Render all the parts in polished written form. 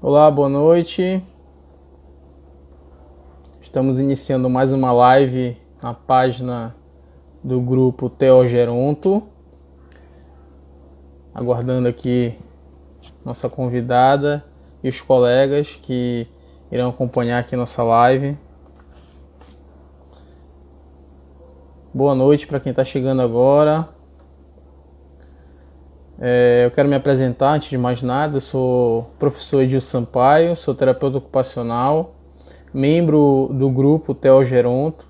Olá, boa noite. Estamos iniciando mais uma live na página do grupo Teogeronto. Aguardando aqui nossa convidada e os colegas que irão acompanhar aqui nossa live. Boa noite para quem está chegando agora. Eu quero me apresentar antes de mais nada. Eu sou o professor Edil Sampaio, sou terapeuta ocupacional, membro do grupo Teogeronto.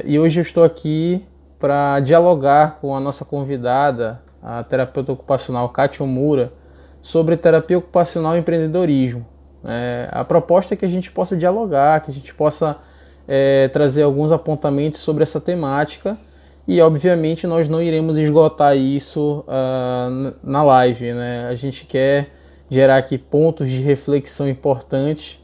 E hoje eu estou aqui para dialogar com a nossa convidada, a terapeuta ocupacional Kátia Omura, sobre terapia ocupacional e empreendedorismo. A proposta é que a gente possa dialogar, que a gente possa trazer alguns apontamentos sobre essa temática e, obviamente, nós não iremos esgotar isso na live, né? A gente quer gerar aqui pontos de reflexão importantes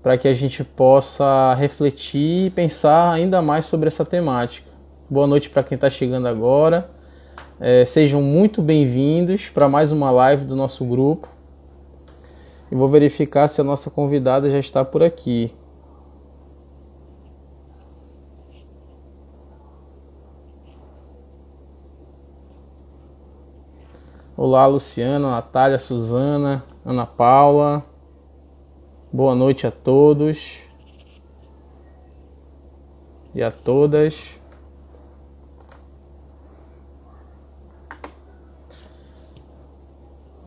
para que a gente possa refletir e pensar ainda mais sobre essa temática. Boa noite para quem está chegando agora. Sejam muito bem-vindos para mais uma live do nosso grupo. E vou verificar se a nossa convidada já está por aqui. Olá, Luciana, Natália, Suzana, Ana Paula. Boa noite a todos e a todas.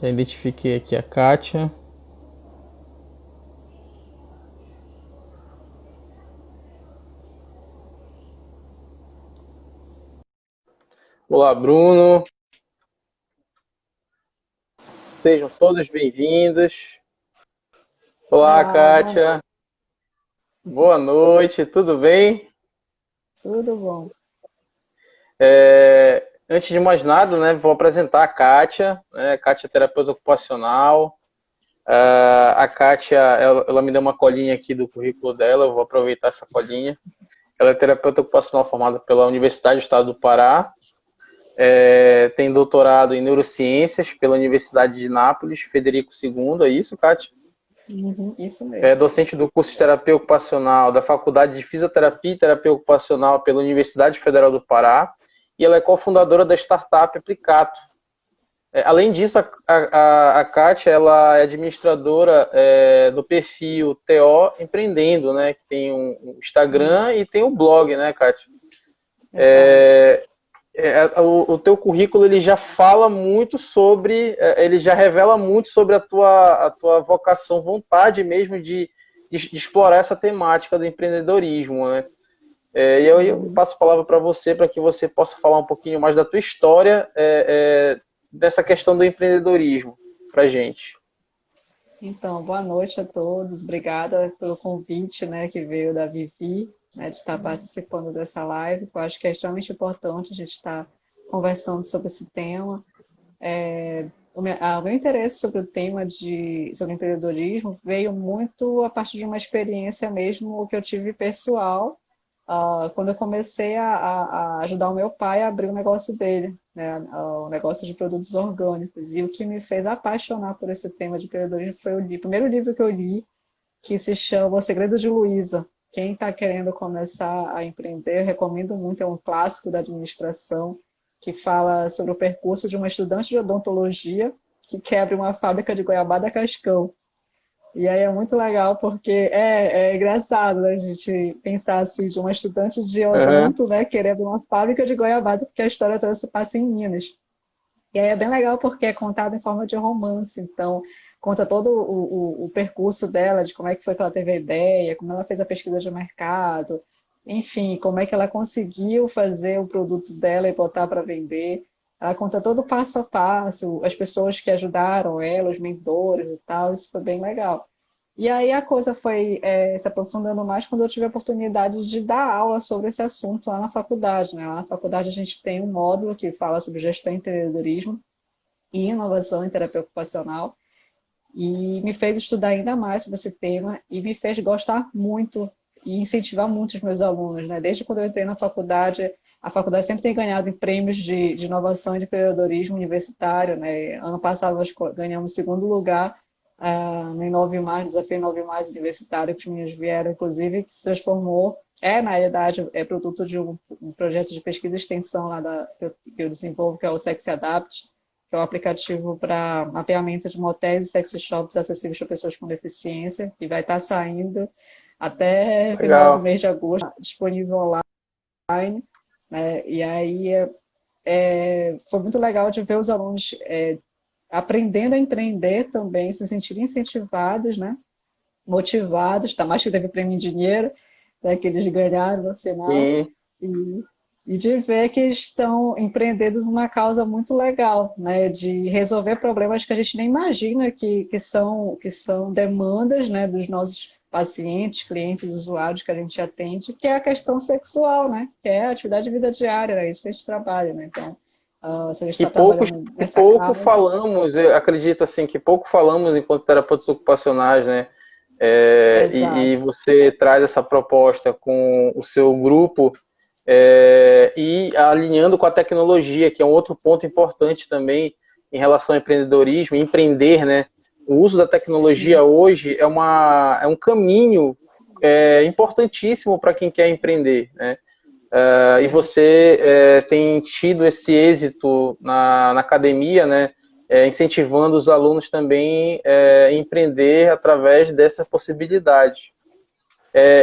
Já identifiquei aqui a Kátia. Olá, Bruno. Sejam todos bem-vindos. Olá, Olá, Kátia. Boa noite, tudo bem? tudo bom? Antes de mais nada, né, vou apresentar a Kátia, né, Kátia é terapeuta ocupacional. A Kátia, ela me deu uma colinha aqui do currículo dela, eu vou aproveitar essa colinha. Ela é terapeuta ocupacional formada pela Universidade do Estado do Pará, tem doutorado em neurociências pela Universidade de Nápoles, Frederico II, é isso, Kátia? Isso É mesmo. docente do curso de terapia ocupacional da Faculdade de Fisioterapia e Terapia Ocupacional pela Universidade Federal do Pará, e ela é cofundadora da startup Aplicato. Além disso, a Kátia, ela é administradora do perfil TO Empreendendo, né? Que tem um Instagram Isso, e tem um blog, né, Kátia? exato. O teu currículo ele já fala muito sobre, ele já revela muito sobre a tua vocação, vontade mesmo de explorar essa temática do empreendedorismo, né? E eu Uhum. passo a palavra para você, para que você possa falar um pouquinho mais da tua história dessa questão do empreendedorismo para gente. Então, boa noite a todos. Obrigada pelo convite, né, que veio da Vivi, né, de estar participando dessa live. Eu acho que é extremamente importante a gente estar conversando sobre esse tema. O meu interesse sobre o tema sobre empreendedorismo veio muito a partir de uma experiência mesmo que eu tive pessoal, quando eu comecei a ajudar o meu pai a abrir o negócio dele, né, o negócio de produtos orgânicos. E o que me fez apaixonar por esse tema de empreendedorismo foi o primeiro livro que eu li, que se chama O Segredo de Luísa. Quem está querendo começar a empreender, eu recomendo muito, é um clássico da administração, que fala sobre o percurso de uma estudante de odontologia que quebra uma fábrica de goiabada cascão. E aí é muito legal porque é engraçado, né, a gente pensar assim de uma estudante de Uhum. odonto, né, querendo uma fábrica de goiabada, porque a história toda se passa em Minas. E aí é bem legal porque é contado em forma de romance, então conta todo o percurso dela, de como é que foi que ela teve a ideia, como ela fez a pesquisa de mercado, enfim, como é que ela conseguiu fazer o produto dela e botar para vender. Ela conta todo o passo a passo, as pessoas que ajudaram ela, os mentores e tal, isso foi bem legal. E aí a coisa foi se aprofundando mais quando eu tive a oportunidade de dar aula sobre esse assunto lá na faculdade, né? Lá na faculdade a gente tem um módulo que fala sobre gestão e empreendedorismo e inovação em terapia ocupacional, e me fez estudar ainda mais sobre esse tema e me fez gostar muito e incentivar muito os meus alunos, né? Desde quando eu entrei na faculdade, a faculdade sempre tem ganhado em prêmios de inovação e de empreendedorismo universitário, né? Ano passado nós ganhamos segundo lugar no Inove Mais, Desafio Inove Mais Universitário, que os meninos vieram, inclusive, que se transformou, na realidade, é produto de um projeto de pesquisa e extensão lá que eu desenvolvo, que é o Sex Adapt, que é um aplicativo para mapeamento de motéis e sex shops acessíveis para pessoas com deficiência, e vai estar saindo até final do Legal. mês de agosto, disponível online, né? E aí foi muito legal de ver os alunos aprendendo a empreender também, se sentirem incentivados, né? Motivados, tá mais que teve prêmio em dinheiro, né, que eles ganharam no final, Sim. e, e de ver que eles estão empreendendo numa causa muito legal, né, de resolver problemas que a gente nem imagina que são demandas, né, dos nossos pacientes, clientes, usuários que a gente atende, que é a questão sexual, né, que é a atividade de vida diária, é isso que a gente trabalha, né, então, se a gente Que está pouco, trabalhando que nessa pouco causa, falamos, eu acredito assim, que pouco falamos enquanto terapeutas ocupacionais, né? E exato. você traz essa proposta com o seu grupo e alinhando com a tecnologia, que é um outro ponto importante também em relação ao empreendedorismo, empreender, né? O uso da tecnologia Sim, hoje é um caminho importantíssimo para quem quer empreender, né? E é. você tem tido esse êxito na academia, né? Incentivando os alunos também a empreender através dessa possibilidade.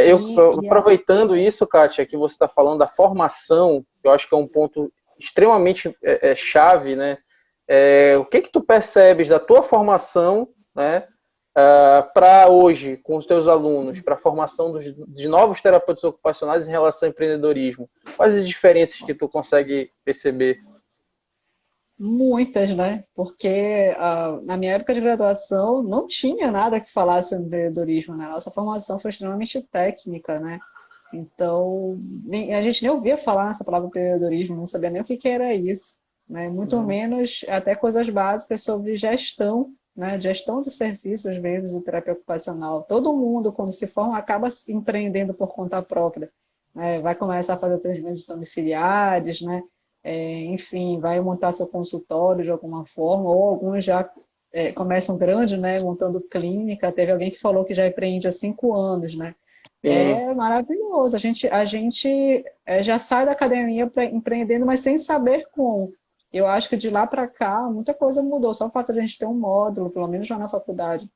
Sim, Aproveitando isso, Kátia, que você está falando da formação, que eu acho que é um ponto extremamente chave, né? O que que tu percebes da tua formação, né? Para hoje, com os teus alunos, para a formação de novos terapeutas ocupacionais em relação ao empreendedorismo? Quais as diferenças que tu consegue perceber? muitas, né? Porque na minha época de graduação não tinha nada que falasse sobre empreendedorismo, né? Nossa formação foi extremamente técnica, né? Então, a gente nem ouvia falar nessa palavra empreendedorismo, não sabia nem o que que era isso, né? Muito Uhum. menos até coisas básicas sobre gestão, né? Gestão de serviços mesmo de terapia ocupacional. Todo mundo, quando se forma, acaba se empreendendo por conta própria, né? Vai começar a fazer atendimentos domiciliares, né? Enfim, vai montar seu consultório de alguma forma, ou alguns já começam grande, né? Montando clínica. Teve alguém que falou que já empreende há 5 anos, né? Sim. É maravilhoso. A gente já sai da academia empreendendo, mas sem saber como. Eu acho que de lá para cá muita coisa mudou. Só o fato de a gente ter um módulo, pelo menos já na faculdade,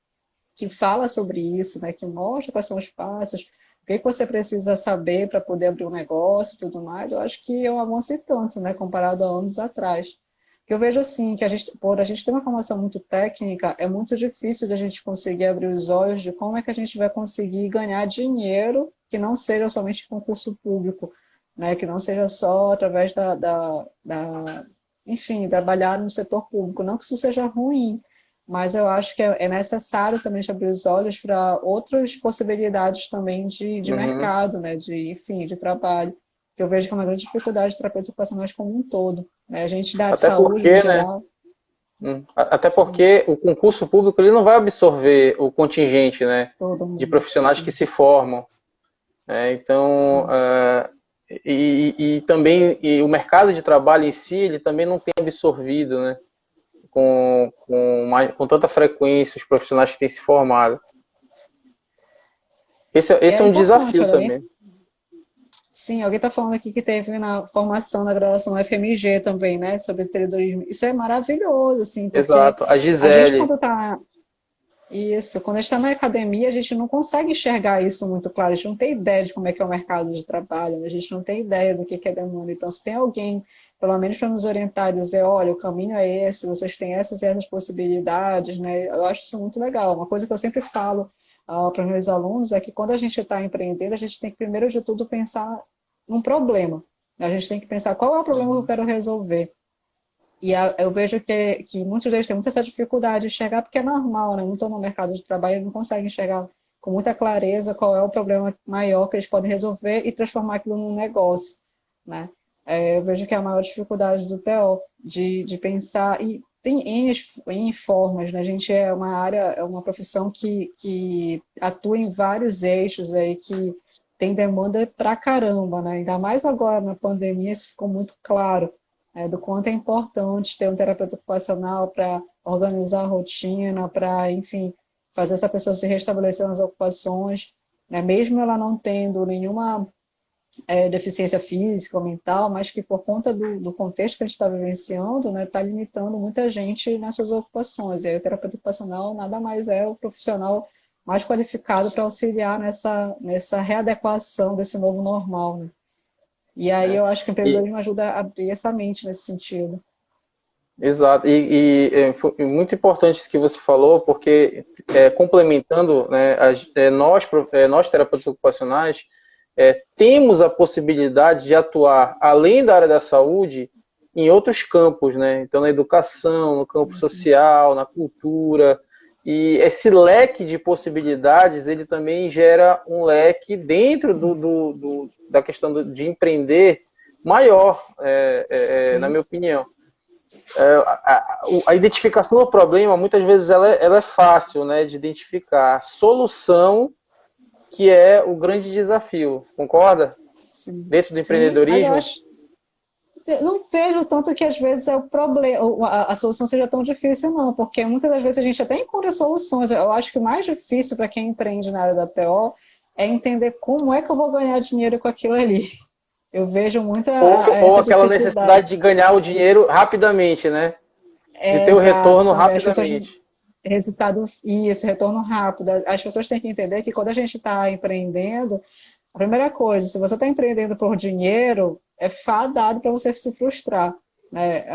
que fala sobre isso, né, que mostra quais são os passos, o que você precisa saber para poder abrir um negócio e tudo mais, eu acho que é um avanço e tanto, né, comparado a anos atrás. Que eu vejo assim, que por a gente ter uma formação muito técnica, é muito difícil de a gente conseguir abrir os olhos de como é que a gente vai conseguir ganhar dinheiro que não seja somente concurso público, né, que não seja só através enfim, trabalhar no setor público. Não que isso seja ruim, mas eu acho que é necessário também a gente abrir os olhos para outras possibilidades também de Uhum. mercado, né? Enfim, de trabalho. Que eu vejo que é uma grande dificuldade de terapeutas ocupacionais como um todo, né? A gente da área de Até saúde, no porque, né? geral, Até sim, porque o concurso público ele não vai absorver o contingente, né, todo de mundo, profissionais que sim, se formam, né? Então, sim. e também o mercado de trabalho em si ele também não tem absorvido, né, com tanta frequência os profissionais que têm se formado. Esse É é um importante, desafio olha, também. sim, alguém está falando aqui que teve na formação da graduação FMG também, né, sobre empreendedorismo. Isso é maravilhoso, assim, porque Exato. A a gente Gisele. quando está isso, quando a gente está na academia, a gente não consegue enxergar isso muito claro, a gente não tem ideia de como é que é o mercado de trabalho, né? A gente não tem ideia do que é demanda. Então, se tem alguém, pelo menos para nos orientar e dizer, olha, o caminho é esse, vocês têm essas e essas possibilidades, né? Eu acho isso muito legal. Uma coisa que eu sempre falo para os meus alunos é que quando a gente está empreendendo, a gente tem que, primeiro de tudo, pensar num problema. A gente tem que pensar qual é o problema que eu Uhum. quero resolver. Eu vejo que muitos deles têm muita essa dificuldade de enxergar, porque é normal, né? Não estão no mercado de trabalho, eles não conseguem enxergar com muita clareza qual é o problema maior que eles podem resolver e transformar aquilo num negócio, né? Eu vejo que é a maior dificuldade do TO, de pensar, e tem N formas, né? A gente é uma área, é uma profissão que atua em vários eixos aí, que tem demanda pra caramba, né? Ainda mais agora na pandemia, isso ficou muito claro, do quanto é importante ter um terapeuta ocupacional para organizar a rotina, para, enfim, fazer essa pessoa se restabelecer nas ocupações, né? Mesmo ela não tendo nenhuma deficiência física ou mental, mas que por conta do contexto que a gente está vivenciando, né, está limitando muita gente nas suas ocupações. E aí o terapeuta ocupacional nada mais é o profissional mais qualificado para auxiliar nessa readequação desse novo normal, né? E aí eu acho que o E, empreendedorismo ajuda a abrir essa mente nesse sentido. exato. Foi muito importante isso que você falou, porque complementando, né, nós terapeutas ocupacionais, temos a possibilidade de atuar além da área da saúde em outros campos, né? Então, na educação, no campo social, na cultura. E esse leque de possibilidades, ele também gera um leque dentro da questão de empreender maior, na Sim, minha opinião. A identificação do problema, muitas vezes, ela é fácil, né, de identificar. A solução que é o grande desafio, concorda? sim. Dentro do Sim, mas eu empreendedorismo? acho, eu não vejo tanto que às vezes é o problema, a solução seja tão difícil, não, porque muitas das vezes a gente até encontra soluções. Eu acho que o mais difícil para quem empreende na área da TO é entender como é que eu vou ganhar dinheiro com aquilo ali. Eu vejo muita Ou essa aquela necessidade dificuldade. de ganhar o dinheiro rapidamente, né? De É ter o exato retorno também. As pessoas, rapidamente. resultado, isso, retorno rápido. As pessoas têm que entender que quando a gente está empreendendo, a primeira coisa, se você está empreendendo por dinheiro, é fadado para você se frustrar, né?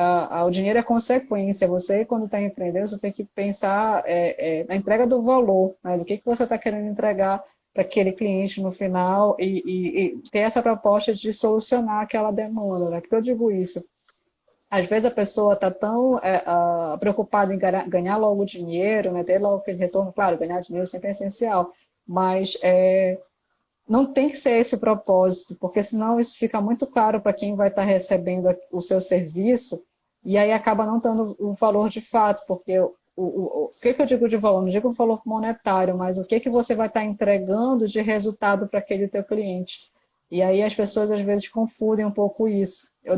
O dinheiro é consequência. Você, quando está empreendendo, você tem que pensar na entrega do valor, né? Do que você está querendo entregar para aquele cliente no final e ter essa proposta de solucionar aquela demanda, né? Por que eu digo isso? Às vezes a pessoa está tão preocupada em ganhar logo dinheiro, né? Ter logo aquele retorno. Claro, ganhar dinheiro sempre é essencial, mas não tem que ser esse o propósito, porque senão isso fica muito claro para quem vai estar recebendo o seu serviço, e aí acaba não dando o valor de fato, porque o que eu digo de valor? Não digo o valor monetário, mas o que você vai estar entregando de resultado para aquele teu cliente. E aí as pessoas às vezes confundem um pouco isso. Eu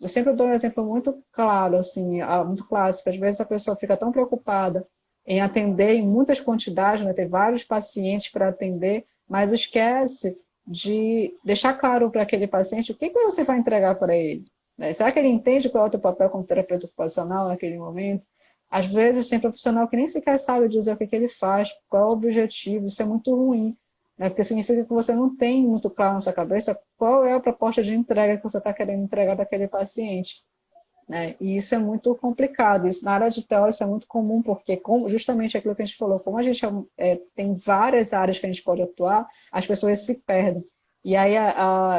sempre dou um exemplo muito claro, assim, muito clássico. Às vezes a pessoa fica tão preocupada em atender em muitas quantidades, né, ter vários pacientes para atender, mas esquece de deixar claro para aquele paciente o que você vai entregar para ele, né? Será que ele entende qual é o teu papel como terapeuta ocupacional naquele momento? Às vezes tem profissional que nem sequer sabe dizer o que ele faz, qual é o objetivo, isso é muito ruim, né? Porque significa que você não tem muito claro na sua cabeça qual é a proposta de entrega que você está querendo entregar para aquele paciente, né? E isso é muito complicado. Isso, na área de TO isso é muito comum, porque justamente aquilo que a gente falou, como a gente tem várias áreas que a gente pode atuar, as pessoas se perdem. E aí,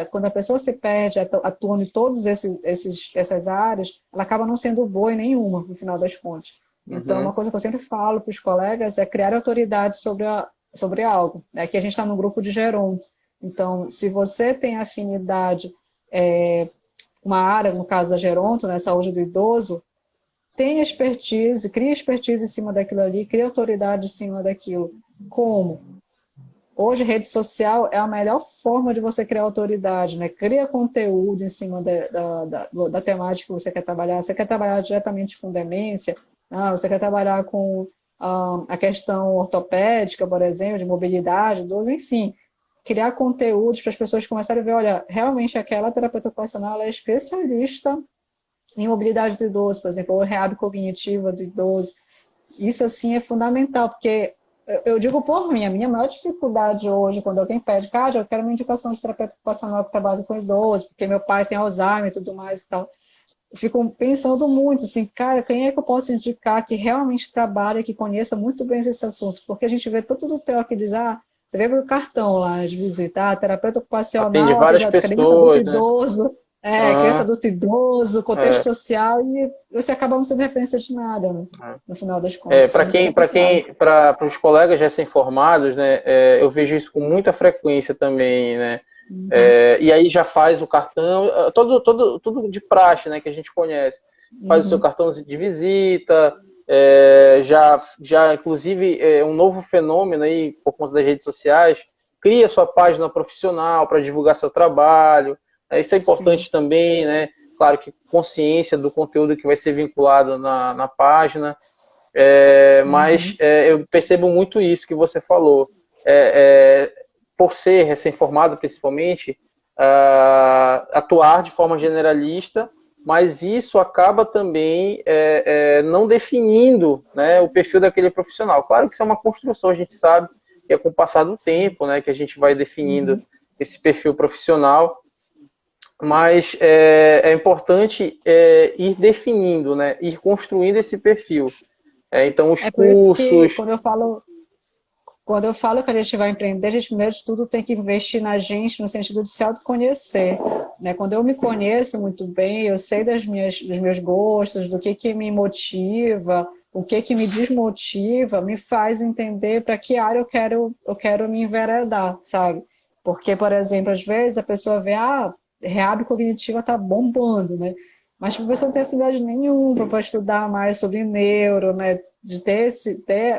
quando a pessoa se perde atuando em todas essas áreas, ela acaba não sendo boa em nenhuma, no final das contas. Então, uma Uhum. coisa que eu sempre falo para os colegas é criar autoridade sobre algo. Aqui a gente está no grupo de geronto. Então, se você tem afinidade uma área, no caso da geronto, né, saúde do idoso, tem expertise, cria expertise em cima daquilo ali, cria autoridade em cima daquilo. Como? Hoje, rede social é a melhor forma de você criar autoridade, né? Cria conteúdo em cima da temática que você quer trabalhar. Você quer trabalhar diretamente com demência? Você quer trabalhar com a questão ortopédica, por exemplo, de mobilidade, idoso, enfim. Criar conteúdos para as pessoas começarem a ver, olha, realmente aquela terapeuta ocupacional ela é especialista em mobilidade do idoso, por exemplo, ou reab cognitiva do idoso. Isso, assim, é fundamental, porque eu digo por mim, a minha maior dificuldade hoje, quando alguém pede, cara, eu quero uma indicação de terapeuta ocupacional que trabalha com idoso, porque meu pai tem Alzheimer e tudo mais e tal. Eu fico pensando muito, assim, cara, quem é que eu posso indicar que realmente trabalha, que conheça muito bem esse assunto? Porque a gente vê tanto do TEO que diz, você vê o cartão lá de visita, terapeuta Atende ocupacional, atende várias a criança, adulto, pessoas, né? idoso, criança, Ah, adulto, idoso, contexto é. social, e você acaba não sendo referência de nada, né? No final das É, contas, isso é muito complicado. para os colegas recém-formados, né, eu vejo isso com muita frequência também, né? Uhum, E aí já faz o cartão, tudo de praxe, né, que a gente conhece. Faz o seu uhum, cartão de visita, já inclusive um novo fenômeno aí por conta das redes sociais, cria sua página profissional para divulgar seu trabalho. Isso é sim, importante também, né? Claro que consciência do conteúdo que vai ser vinculado na página. Mas Uhum. eu percebo muito isso que você falou. Por ser recém-formado, principalmente, atuar de forma generalista, mas isso acaba também não definindo, né, o perfil daquele profissional. Claro que isso é uma construção, a gente sabe que é com o passar do Sim. tempo, né, que a gente vai definindo Uhum. esse perfil profissional, mas importante ir definindo, né, ir construindo esse perfil. Então, os É por isso que cursos. quando eu falo que a gente vai empreender, a gente primeiro de tudo tem que investir na gente no sentido de se autoconhecer, né? Quando eu me conheço muito bem, eu sei dos meus gostos, do que me motiva, o que me desmotiva, me faz entender para que área eu quero me enveredar, sabe? Porque, por exemplo, às vezes a pessoa vê, reab cognitiva tá bombando, né? Mas tipo, a pessoa não tem afinidade nenhuma para estudar mais sobre neuro, né? De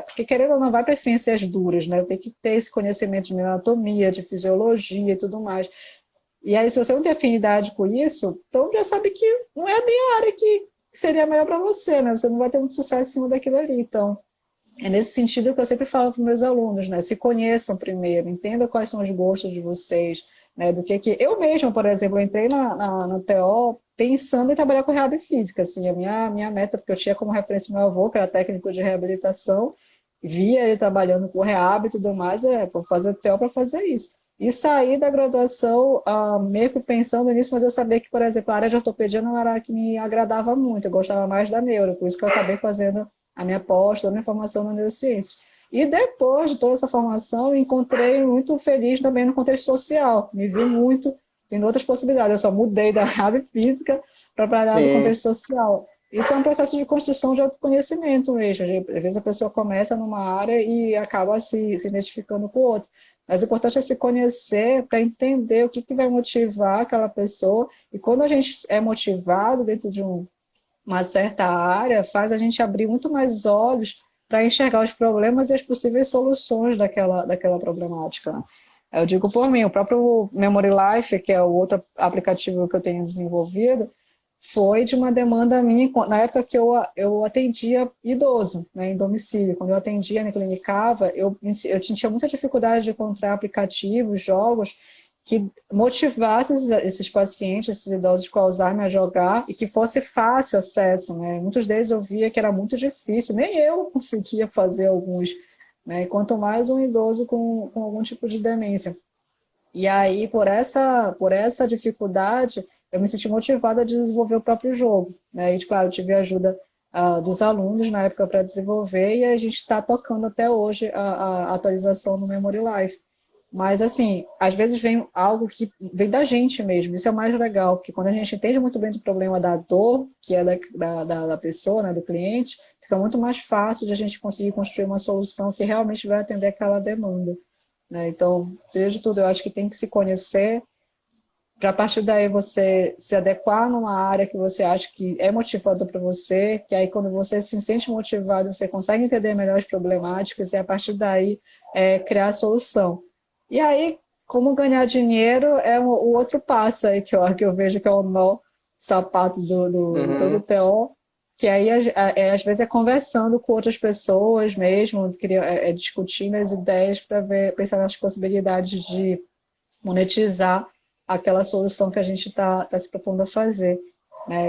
porque querendo ou não, vai para as ciências duras, né? Tem que ter esse conhecimento de anatomia, de fisiologia e tudo mais. E aí, se você não tem afinidade com isso, então já sabe que não é bem a área que seria melhor para você, né? Você não vai ter muito sucesso em cima daquilo ali. Então, é nesse sentido que eu sempre falo para os meus alunos, né? Se conheçam primeiro, entenda quais são os gostos de vocês, né? Do que eu mesma, por exemplo, eu entrei na TO pensando em trabalhar com rehab física, assim, minha meta, porque eu tinha como referência meu avô, que era técnico de reabilitação, via ele trabalhando com rehab e tudo mais, vou fazer TO para fazer isso. E saí da graduação meio que pensando nisso, mas eu sabia que, por exemplo, a área de ortopedia não era a que me agradava muito, eu gostava mais da neuro, por isso que eu acabei fazendo a minha pós, toda a minha formação na neurociência. E depois de toda essa formação, me encontrei muito feliz também no contexto social. Me vi muito em outras possibilidades. Eu só mudei da área física para trabalhar no Sim, contexto social. Isso é um processo de construção de autoconhecimento mesmo. Às vezes a pessoa começa numa área e acaba se identificando com outra. Mas o importante é se conhecer para entender o que vai motivar aquela pessoa. E quando a gente é motivado dentro de uma certa área, faz a gente abrir muito mais olhos para enxergar os problemas e as possíveis soluções daquela problemática. Eu digo por mim, o próprio Memory Life, que é o outro aplicativo que eu tenho desenvolvido, foi de uma demanda minha, na época que eu atendia idoso, né, em domicílio. Quando eu atendia, me clinicava, eu tinha muita dificuldade de encontrar aplicativos, jogos que motivasse esses pacientes, esses idosos com Alzheimer a jogar e que fosse fácil acesso, né? Muitos deles eu via que era muito difícil, nem eu conseguia fazer alguns, né? E quanto mais um idoso com algum tipo de demência. E aí, por essa dificuldade, eu me senti motivada a desenvolver o próprio jogo, né? E, claro, eu tive a ajuda dos alunos na época para desenvolver e a gente está tocando até hoje a atualização do Memory Life. Mas, assim, às vezes vem algo que vem da gente mesmo. Isso é o mais legal, porque quando a gente entende muito bem do problema da dor, que é da pessoa, né, do cliente, fica muito mais fácil de a gente conseguir construir uma solução que realmente vai atender aquela demanda, né? Então, desde tudo, eu acho que tem que se conhecer, para a partir daí você se adequar numa área que você acha que é motivador para você, que aí quando você se sente motivado, você consegue entender melhor as problemáticas e a partir daí criar a solução. E aí, como ganhar dinheiro é o outro passo aí que eu vejo que é o nó sapato de todo o uhum. TO, que aí às vezes é conversando com outras pessoas mesmo, discutindo as ideias para ver, pensar nas possibilidades de monetizar aquela solução que a gente está se propondo a fazer.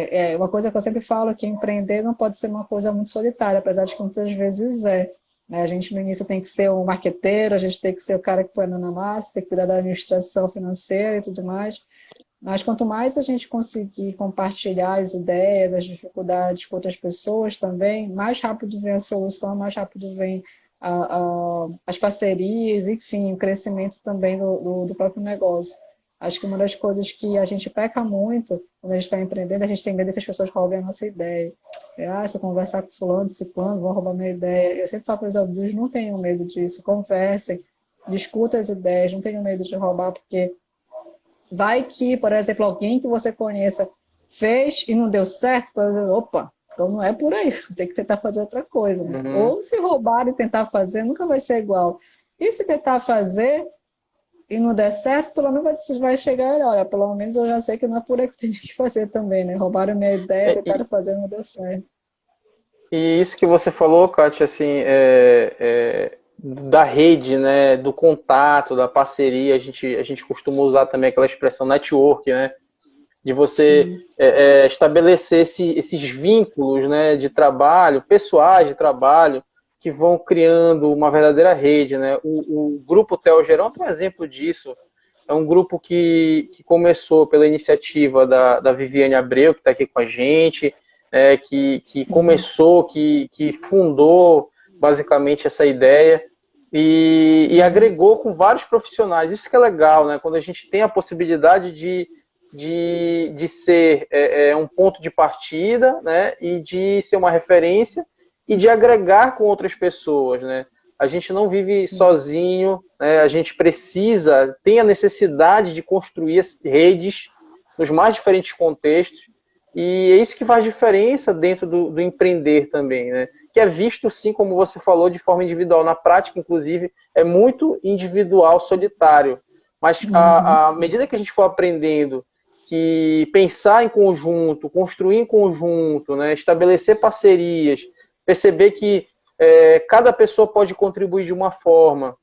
É uma coisa que eu sempre falo é que empreender não pode ser uma coisa muito solitária, apesar de que muitas vezes é. Né? A gente no início tem que ser o marqueteiro, a gente tem que ser o cara que põe a mão na massa, tem que cuidar da administração financeira e tudo mais. Mas quanto mais a gente conseguir compartilhar as ideias, as dificuldades com outras pessoas também, mais rápido vem a solução, mais rápido vem as parcerias, enfim, o crescimento também do próprio negócio. Acho que uma das coisas que a gente peca muito quando a gente está empreendendo, a gente tem medo que as pessoas roubem a nossa ideia. Se eu conversar com fulano, ciclano, vão roubar minha ideia. Eu sempre falo para os alunos, não tenham medo disso, conversem, discutam as ideias, não tenham medo de roubar, porque vai que, por exemplo, alguém que você conheça fez e não deu certo, por exemplo, opa, então não é por aí, tem que tentar fazer outra coisa, né? Uhum. Ou se roubar e tentar fazer, nunca vai ser igual. E se tentar fazer e não der certo, pelo menos você vai chegar e olha, pelo menos eu já sei que não é por aí que eu tenho que fazer também, né? Roubaram minha ideia, E, tentaram fazer e não deu certo. E isso que você falou, Kátia, assim, da rede, né, do contato, da parceria, a gente costuma usar também aquela expressão network, né, de você Sim. estabelecer esses vínculos, né, de trabalho, pessoais de trabalho, que vão criando uma verdadeira rede, né. O Grupo Theo Geronto é um exemplo disso. É um grupo que começou pela iniciativa da Viviane Abreu, que está aqui com a gente, que Uhum. começou, que fundou basicamente essa ideia e Uhum. agregou com vários profissionais. Isso que é legal, né? Quando a gente tem a possibilidade de ser um ponto de partida, né? E de ser uma referência e de agregar com outras pessoas, né? A gente não vive Sim. sozinho, né? A gente precisa, tem a necessidade de construir redes nos mais diferentes contextos, e é isso que faz diferença dentro do empreender também, né? Que é visto, sim, como você falou, de forma individual. Na prática, inclusive, é muito individual, solitário. Mas Uhum. à medida que a gente for aprendendo que pensar em conjunto, construir em conjunto, né? Estabelecer parcerias, perceber que cada pessoa pode contribuir de uma forma,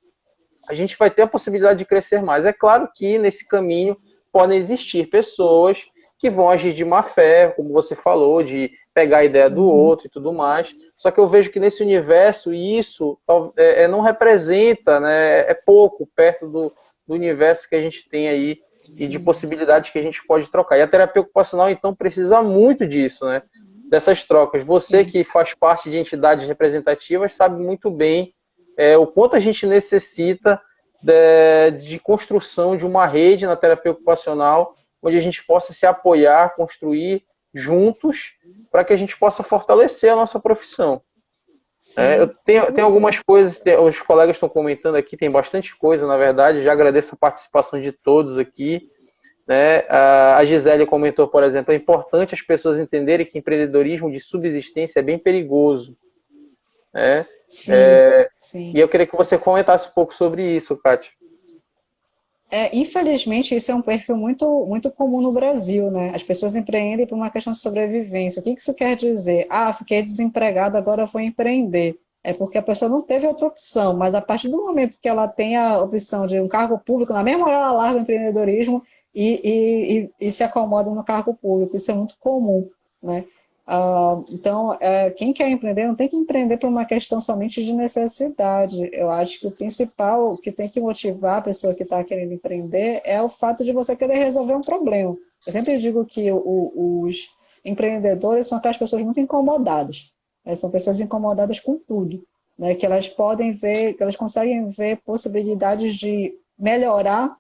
a gente vai ter a possibilidade de crescer mais. É claro que nesse caminho podem existir pessoas que vão agir de má fé, como você falou, de pegar a ideia do Uhum. outro e tudo mais. Só que eu vejo que nesse universo isso não representa, né, é pouco perto do universo que a gente tem aí e de Sim. possibilidades que a gente pode trocar. E a terapia ocupacional, então, precisa muito disso, né? Dessas trocas. Você Sim. que faz parte de entidades representativas sabe muito bem o quanto a gente necessita de construção de uma rede na terapia ocupacional, onde a gente possa se apoiar, construir juntos, para que a gente possa fortalecer a nossa profissão. Eu Sim, com tenho algumas certeza. coisas, os colegas estão comentando aqui, tem bastante coisa, na verdade, já agradeço a participação de todos aqui. Né? A Gisele comentou, por exemplo, é importante as pessoas entenderem que empreendedorismo de subsistência é bem perigoso. Né? Sim, E sim. eu queria que você comentasse um pouco sobre isso, Kátia. Infelizmente, isso é um perfil muito, muito comum no Brasil, né? As pessoas empreendem por uma questão de sobrevivência. O que isso quer dizer? Ah, fiquei desempregado, agora vou empreender. É porque a pessoa não teve outra opção, mas a partir do momento que ela tem a opção de um cargo público, na mesma hora ela larga o empreendedorismo e se acomoda no cargo público. Isso é muito comum, né? Então, quem quer empreender não tem que empreender por uma questão somente de necessidade. Eu acho que o principal que tem que motivar a pessoa que está querendo empreender é o fato de você querer resolver um problema. Eu sempre digo que os empreendedores são aquelas pessoas muito incomodadas, né? São pessoas incomodadas com tudo, né? Que elas podem ver, que elas conseguem ver possibilidades de melhorar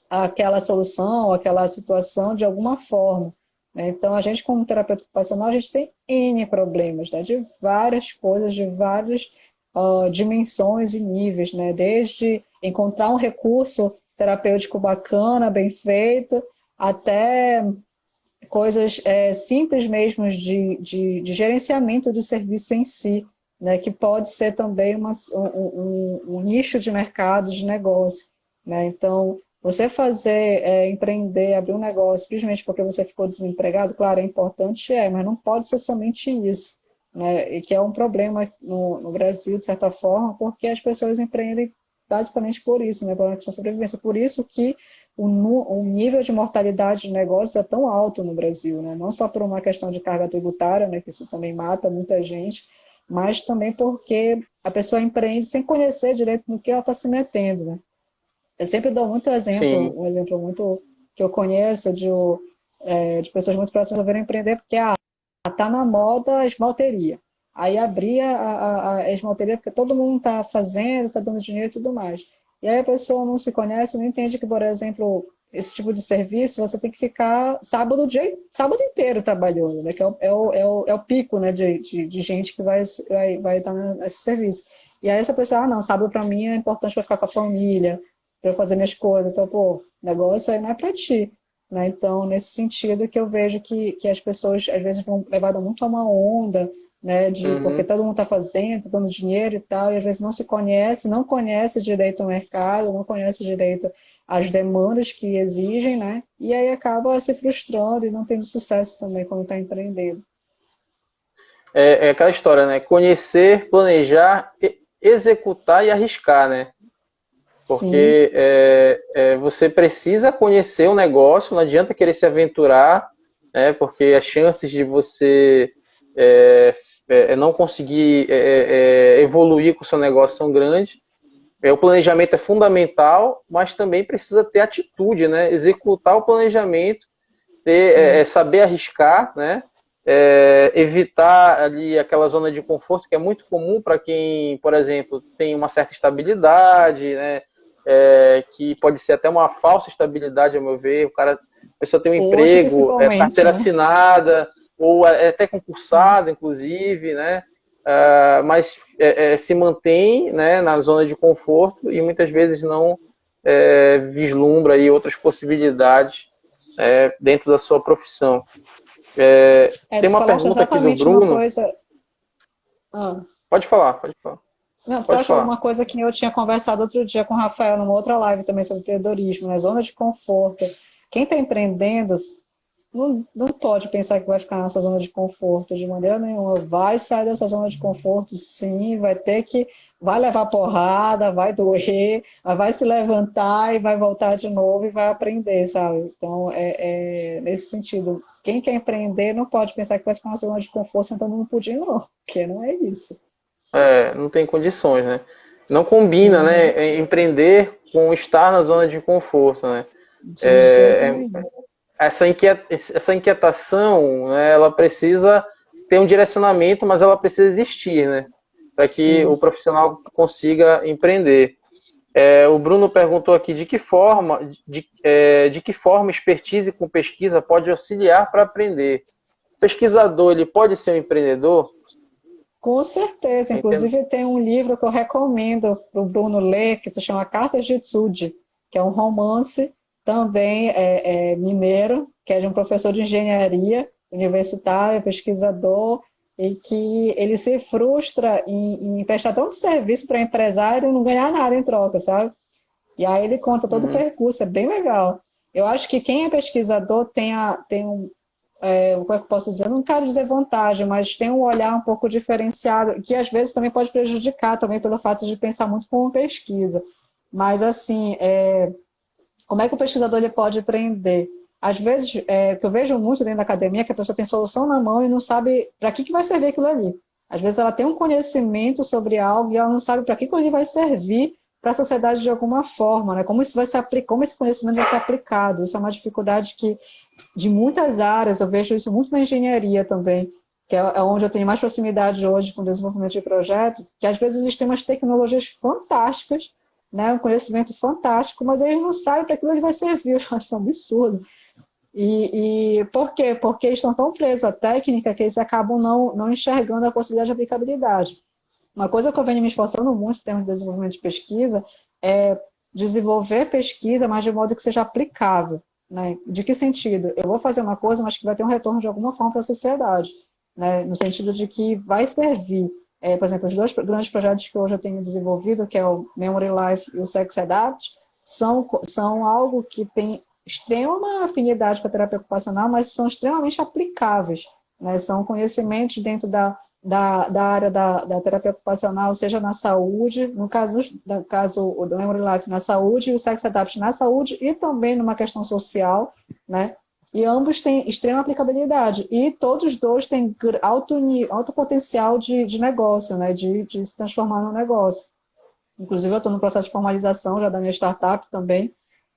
aquela solução, aquela situação de alguma forma, né? Então, a gente, como terapeuta ocupacional, a gente tem N problemas, né? De várias coisas, de várias dimensões e níveis, né? Desde encontrar um recurso terapêutico bacana, bem feito, até coisas simples mesmo de gerenciamento do serviço em si, né? Que pode ser também um nicho de mercado, de negócio, né? Então, você empreender, abrir um negócio, simplesmente porque você ficou desempregado, claro, é importante, mas não pode ser somente isso, né? E que é um problema no Brasil, de certa forma, porque as pessoas empreendem basicamente por isso, né? Por uma questão de sobrevivência. Por isso que o nível de mortalidade de negócios é tão alto no Brasil, né? Não só por uma questão de carga tributária, né? Que isso também mata muita gente, mas também porque a pessoa empreende sem conhecer direito no que ela está se metendo, né? Eu sempre dou muito exemplo, Sim, um exemplo muito que eu conheço de pessoas muito próximas a verem empreender, porque tá na moda a esmalteria. Aí abria a esmalteria porque todo mundo está fazendo, está dando dinheiro e tudo mais. E aí a pessoa não se conhece, não entende que, por exemplo, esse tipo de serviço você tem que ficar sábado inteiro trabalhando, né? Que é o pico, né, de gente que vai estar nesse serviço. E aí essa pessoa, não, sábado para mim é importante para ficar com a família, para eu fazer minhas coisas. Então, pô, negócio aí não é para ti. Né? Então, nesse sentido que eu vejo que as pessoas, às vezes, vão levadas muito a uma onda, né, porque uhum. todo mundo está fazendo, tá dando dinheiro e tal, e às vezes não se conhece, não conhece direito o mercado, não conhece direito as demandas que exigem, né, e aí acaba se frustrando e não tendo sucesso também quando está empreendendo. é aquela história, né? Conhecer, planejar, executar e arriscar, né? Sim, Porque você precisa conhecer o negócio, não adianta querer se aventurar, né? Porque as chances de você não conseguir evoluir com o seu negócio são grandes. O planejamento é fundamental, mas também precisa ter atitude, né? Executar o planejamento, sim. saber arriscar, né? Evitar ali aquela zona de conforto que é muito comum para quem, por exemplo, tem uma certa estabilidade, né? Que pode ser até uma falsa estabilidade, ao meu ver. A pessoa tem um Hoje, emprego, principalmente, carteira né? assinada, ou é até Sim. concursado, inclusive, né? Mas se mantém, né, na zona de conforto e muitas vezes não vislumbra aí outras possibilidades dentro da sua profissão. É, Tem tu uma falaste pergunta aqui do exatamente uma Bruno. coisa. Ah. Pode falar, pode falar. Não, tu Pode achou falar. uma coisa que eu tinha conversado outro dia com o Rafael, numa outra live também sobre empreendedorismo, na zona de conforto. Quem está empreendendo não pode pensar que vai ficar nessa zona de conforto de maneira nenhuma. Vai sair dessa zona de conforto, sim, vai levar porrada, vai doer, mas vai se levantar e vai voltar de novo e vai aprender, sabe? Então, nesse sentido, quem quer empreender não pode pensar que vai ficar na zona de conforto sentando no pudim, não, porque não é isso. Não tem condições, né? Não combina, Uhum. né? Empreender com estar na zona de conforto, né? De jeito É, nenhum. essa inquietação, né, ela precisa ter um direcionamento, mas ela precisa existir, né? Para que o Sim. profissional consiga empreender. O Bruno perguntou aqui de que forma expertise com pesquisa pode auxiliar para aprender. O pesquisador, ele pode ser um empreendedor? Com certeza. Entendo. Inclusive, tem um livro que eu recomendo para o Bruno ler, que se chama Cartas de Etude, que é um romance também mineiro, que é de um professor de engenharia universitário, pesquisador, e que ele se frustra em prestar tanto serviço para empresário e não ganhar nada em troca, sabe? E aí ele conta todo o Uhum. percurso, é bem legal. Eu acho que quem é pesquisador tem um, como é que eu posso dizer? Não quero dizer vantagem, mas tem um olhar um pouco diferenciado, que às vezes também pode prejudicar também pelo fato de pensar muito como pesquisa. Mas assim, como é que o pesquisador ele pode aprender? Às vezes, que eu vejo muito dentro da academia, que a pessoa tem solução na mão e não sabe para que vai servir aquilo ali. Às vezes ela tem um conhecimento sobre algo e ela não sabe para que ele vai servir para a sociedade de alguma forma, né? Como isso vai se aplicar, como esse conhecimento vai ser aplicado. Isso é uma dificuldade que de muitas áreas, eu vejo isso muito na engenharia também, que é onde eu tenho mais proximidade hoje com o desenvolvimento de projeto, que às vezes eles têm umas tecnologias fantásticas, né, um conhecimento fantástico, mas eles não sabem para aquilo ele vai servir, eu acho isso um absurdo. E por quê? Porque eles estão tão presos à técnica que eles acabam não enxergando a possibilidade de aplicabilidade. Uma coisa que eu venho me esforçando muito em termos de desenvolvimento de pesquisa é desenvolver pesquisa, mas de modo que seja aplicável. Né? De que sentido? Eu vou fazer uma coisa, mas que vai ter um retorno de alguma forma para a sociedade. Né? No sentido de que vai servir. Por exemplo, os dois grandes projetos que hoje eu tenho desenvolvido, que é o Memory Life e o Sex Adapt, são algo que tem extrema afinidade com a terapia ocupacional, mas são extremamente aplicáveis. Né? São conhecimentos dentro da área da terapia ocupacional, seja na saúde, no caso do Memory Life na saúde, e o Sex Adapt na saúde, e também numa questão social, né? E ambos têm extrema aplicabilidade. E todos os dois têm alto potencial de negócio, né? De se transformar num negócio. Inclusive, eu estou no processo de formalização já da minha startup também,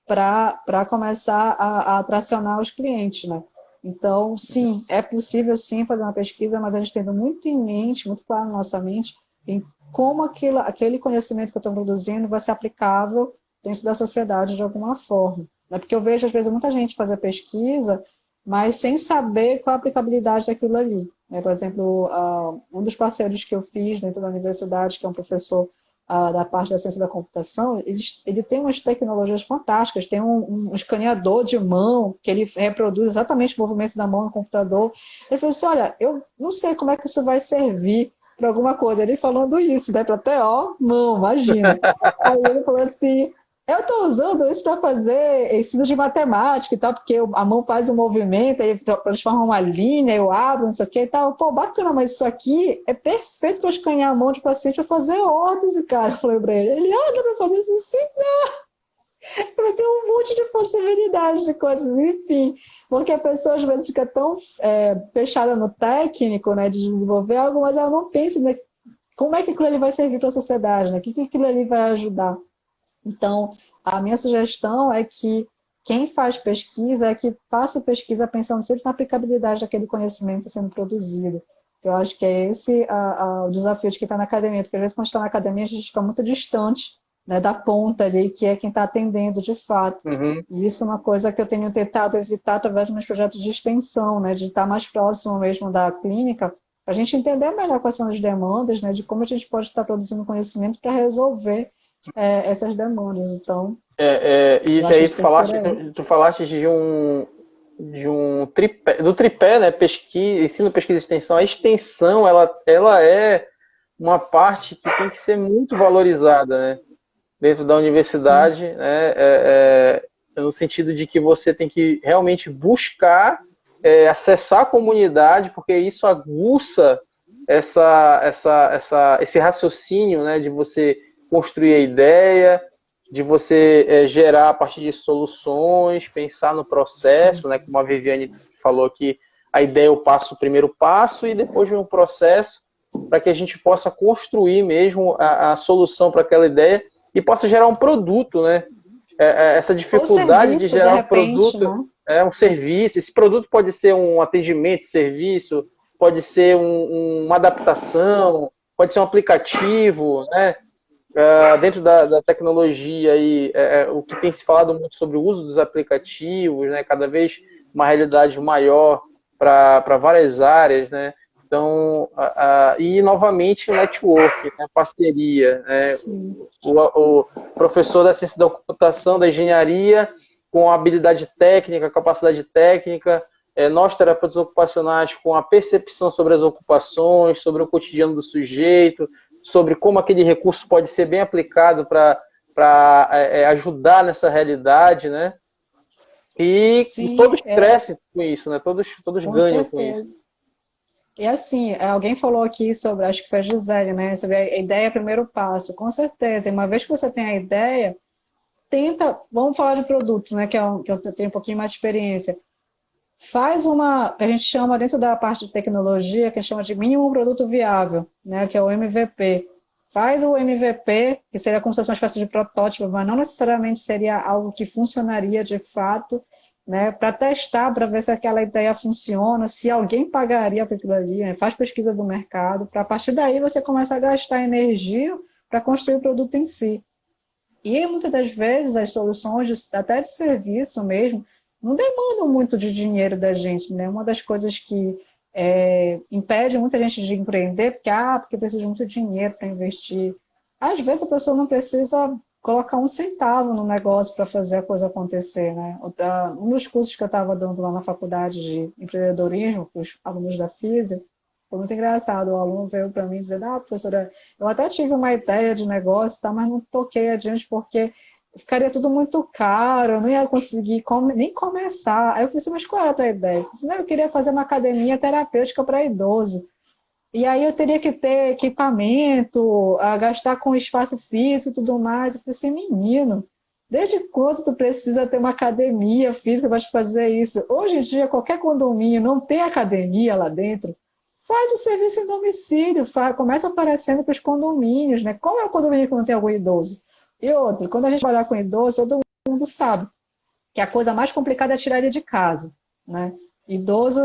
para começar a atracionar os clientes, né? Então, sim, é possível sim fazer uma pesquisa, mas a gente tendo muito em mente, muito claro na nossa mente, em como aquele conhecimento que eu estou produzindo vai ser aplicável dentro da sociedade de alguma forma. É porque eu vejo, às vezes, muita gente fazer pesquisa, mas sem saber qual a aplicabilidade daquilo ali. Por exemplo, um dos parceiros que eu fiz dentro da universidade, que é um professor da parte da ciência da computação, ele tem umas tecnologias fantásticas, tem um escaneador de mão, que ele reproduz exatamente o movimento da mão no computador. Ele falou assim, olha, eu não sei como é que isso vai servir para alguma coisa. Ele falando isso, né, para TO, mão, imagina. Aí ele falou assim, Eu estou usando isso para fazer ensino de matemática e tal, porque a mão faz um movimento, aí transforma uma linha, eu abro, não sei o que e tal. Pô, bacana, mas isso aqui é perfeito para escanear a mão de paciente para fazer órtese, cara. Eu falei para ele, dá para fazer isso sim, para ter um monte de possibilidades de coisas, enfim. Porque a pessoa às vezes fica tão fechada no técnico, né, de desenvolver algo, mas ela não pensa, né, como é que aquilo ali vai servir para a sociedade, né? O que aquilo ali vai ajudar. Então, a minha sugestão é que quem faz pesquisa é que faça pesquisa pensando sempre na aplicabilidade daquele conhecimento sendo produzido. Eu acho que é esse o desafio de quem está na academia, porque às vezes quando está na academia a gente fica muito distante, né, da ponta ali, que é quem está atendendo de fato. Uhum. E isso é uma coisa que eu tenho tentado evitar através dos meus projetos de extensão, né, de estar mais próximo mesmo da clínica, para a gente entender melhor quais são as demandas, né, de como a gente pode estar produzindo conhecimento para resolver essas demandas. Então, E eu acho daí que por aí. tu falaste de um tripé, do tripé, né? Pesquisa, ensino, pesquisa e extensão. A extensão, ela é uma parte que tem que ser muito valorizada, né? Dentro da Sim, universidade, né? No sentido de que você tem que realmente buscar acessar a comunidade, porque isso aguça esse raciocínio, né? De você construir a ideia, de você gerar a partir de soluções, pensar no sim, processo, né? Como a Viviane falou aqui, a ideia eu passo o primeiro passo e depois vem um processo para que a gente possa construir mesmo a solução para aquela ideia e possa gerar um produto, né? Essa ou dificuldade de serviço, de gerar um repente, produto né? é um serviço. Esse produto pode ser um atendimento, serviço, pode ser uma adaptação, pode ser um aplicativo, né? Dentro da tecnologia aí, o que tem se falado muito sobre o uso dos aplicativos, né? Cada vez uma realidade maior para várias áreas, né? Então, e novamente o network, né? Parceria, né? Sim, O professor da ciência da computação, da engenharia, com habilidade técnica, capacidade técnica, nós terapeutas ocupacionais com a percepção sobre as ocupações, sobre o cotidiano do sujeito, sobre como aquele recurso pode ser bem aplicado para ajudar nessa realidade, né? E sim, todos crescem com isso, né? Todos com ganham com isso. certeza. E assim, alguém falou aqui sobre, acho que foi a Gisele, né? Sobre a ideia é o primeiro passo. Com certeza. E uma vez que você tem a ideia, tenta, vamos falar de produto, né? Que eu tenho um pouquinho mais de experiência. Faz que a gente chama dentro da parte de tecnologia, que a gente chama de mínimo produto viável, né, que é o MVP. Faz o MVP, que seria como se fosse uma espécie de protótipo, mas não necessariamente seria algo que funcionaria de fato, né, para testar, para ver se aquela ideia funciona, se alguém pagaria por aquilo ali, né, faz pesquisa do mercado, para a partir daí você começa a gastar energia para construir o produto em si. E muitas das vezes as soluções, até de serviço mesmo, não demandam muito de dinheiro da gente, né? Uma das coisas que impede muita gente de empreender, porque precisa de muito dinheiro para investir. Às vezes a pessoa não precisa colocar um centavo no negócio para fazer a coisa acontecer, né? Um dos cursos que eu estava dando lá na faculdade de empreendedorismo, para os alunos da FISE, foi muito engraçado. O aluno veio para mim dizendo, professora, eu até tive uma ideia de negócio, tá, mas não toquei adiante porque ficaria tudo muito caro, eu não ia conseguir nem começar. Aí eu falei assim, mas qual é a tua ideia? Eu disse, não, eu queria fazer uma academia terapêutica para idoso. E aí eu teria que ter equipamento, gastar com espaço físico e tudo mais. Eu falei assim, menino, desde quando tu precisa ter uma academia física para te fazer isso? Hoje em dia, qualquer condomínio não tem academia lá dentro, faz o serviço em domicílio, começa oferecendo para os condomínios, né? Qual é o condomínio que não tem algum idoso? E outro, quando a gente trabalhar com idoso, todo mundo sabe que a coisa mais complicada é tirar ele de casa, né? Idoso,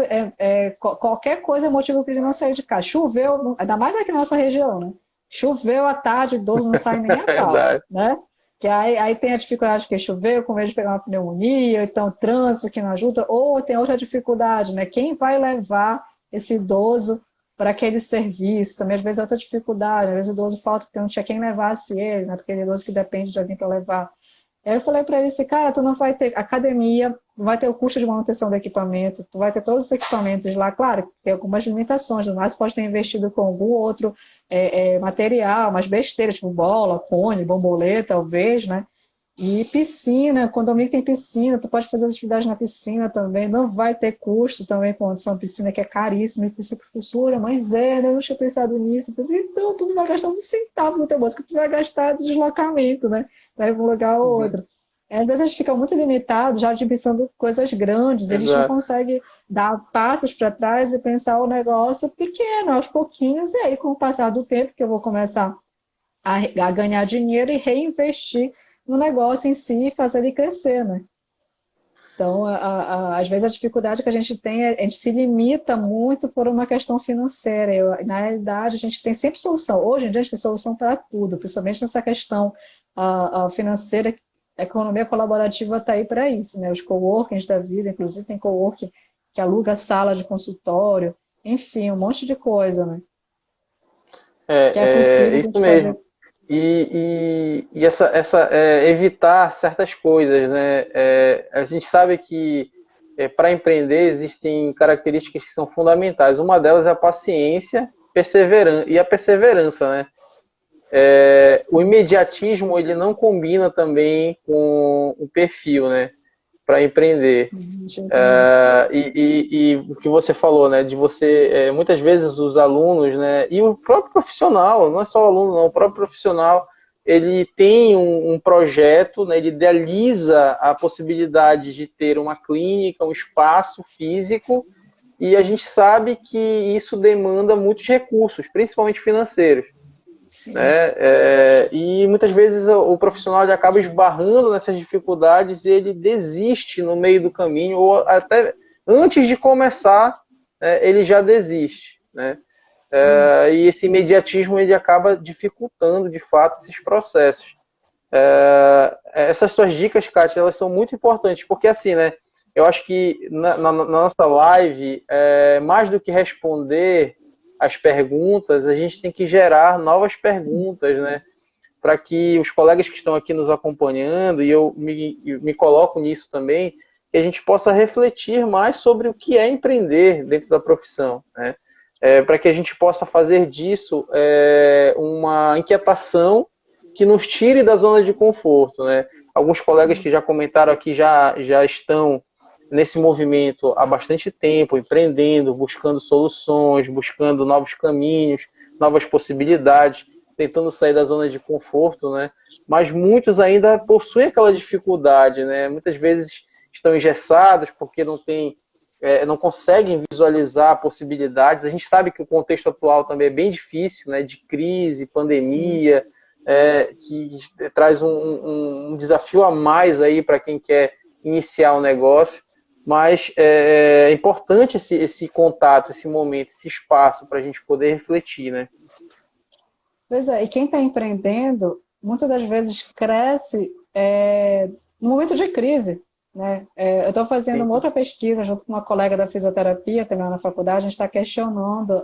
qualquer coisa é motivo para ele não sair de casa. Choveu, ainda mais aqui na nossa região, né? Choveu à tarde, o idoso não sai nem a pau, Verdade. né? Que aí tem a dificuldade que choveu, com medo de pegar uma pneumonia, então trânsito que não ajuda, ou tem outra dificuldade, né? Quem vai levar esse idoso para aquele serviço? Também às vezes é outra dificuldade, às vezes o idoso falta porque não tinha quem levasse ele, né? Porque ele é idoso que depende de alguém para levar. Aí eu falei para ele assim, cara, tu não vai ter academia, não vai ter o custo de manutenção do equipamento, tu vai ter todos os equipamentos lá, claro, tem algumas limitações, mas pode ter investido com algum outro material, umas besteiras, tipo bola, cone, bombolê, talvez, né? E piscina, condomínio tem piscina, tu pode fazer as atividades na piscina também, não vai ter custo também com a piscina, que é caríssima, e você, professora, mas né, eu não tinha pensado nisso. Eu pensei, então, tu não vai gastar um centavo no teu bolso, que tu vai gastar de deslocamento, né? Vai de um lugar ao Uhum. outro. Às vezes a gente fica muito limitado, já de pensando coisas grandes, a gente não Exato. consegue dar passos para trás e pensar o negócio pequeno, aos pouquinhos, e aí com o passar do tempo que eu vou começar a ganhar dinheiro e reinvestir no negócio em si e fazer ele crescer, né? Então, às vezes a dificuldade que a gente tem, a gente se limita muito por uma questão financeira. Na realidade, a gente tem sempre solução. Hoje em dia, a gente tem solução para tudo, principalmente nessa questão financeira. A economia colaborativa está aí para isso, né? Os coworkings da vida, inclusive tem coworking que aluga sala de consultório, enfim, um monte de coisa, né? Que é É possível a isso gente fazer. mesmo. E evitar certas coisas, né? A gente sabe que para empreender existem características que são fundamentais. Uma delas é a paciência, perseverança e a perseverança, né? O Sim, imediatismo ele não combina também com o perfil, né? Para empreender. de jeito nenhum. E o que você falou, né, de você, muitas vezes os alunos, né, e o próprio profissional, não é só o aluno, não, o próprio profissional, ele tem um projeto, né, ele idealiza a possibilidade de ter uma clínica, um espaço físico, e a gente sabe que isso demanda muitos recursos, principalmente financeiros, Sim, né? E muitas vezes o profissional ele acaba esbarrando nessas dificuldades e ele desiste no meio do caminho ou até antes de começar, ele já desiste, né? sim. E esse imediatismo ele acaba dificultando de fato esses processos. Essas suas dicas, Kátia, elas são muito importantes porque assim, né? Eu acho que na nossa live, mais do que responder as perguntas, a gente tem que gerar novas perguntas, né? Para que os colegas que estão aqui nos acompanhando, e eu me coloco nisso também, que a gente possa refletir mais sobre o que é empreender dentro da profissão, né? Para que a gente possa fazer disso uma inquietação que nos tire da zona de conforto, né? Alguns colegas que já comentaram aqui já estão nesse movimento há bastante tempo, empreendendo, buscando soluções, buscando novos caminhos, novas possibilidades, tentando sair da zona de conforto, né? Mas muitos ainda possuem aquela dificuldade, né? Muitas vezes estão engessados porque não conseguem visualizar possibilidades. A gente sabe que o contexto atual também é bem difícil, né? De crise, Sim. pandemia, que traz um desafio a mais aí para quem quer iniciar um negócio. Mas é importante esse contato, esse momento, esse espaço para a gente poder refletir, né? Pois é, e quem está empreendendo, muitas das vezes cresce no momento de crise, né? Eu estou fazendo Sim. uma outra pesquisa junto com uma colega da fisioterapia, também lá na faculdade, a gente está questionando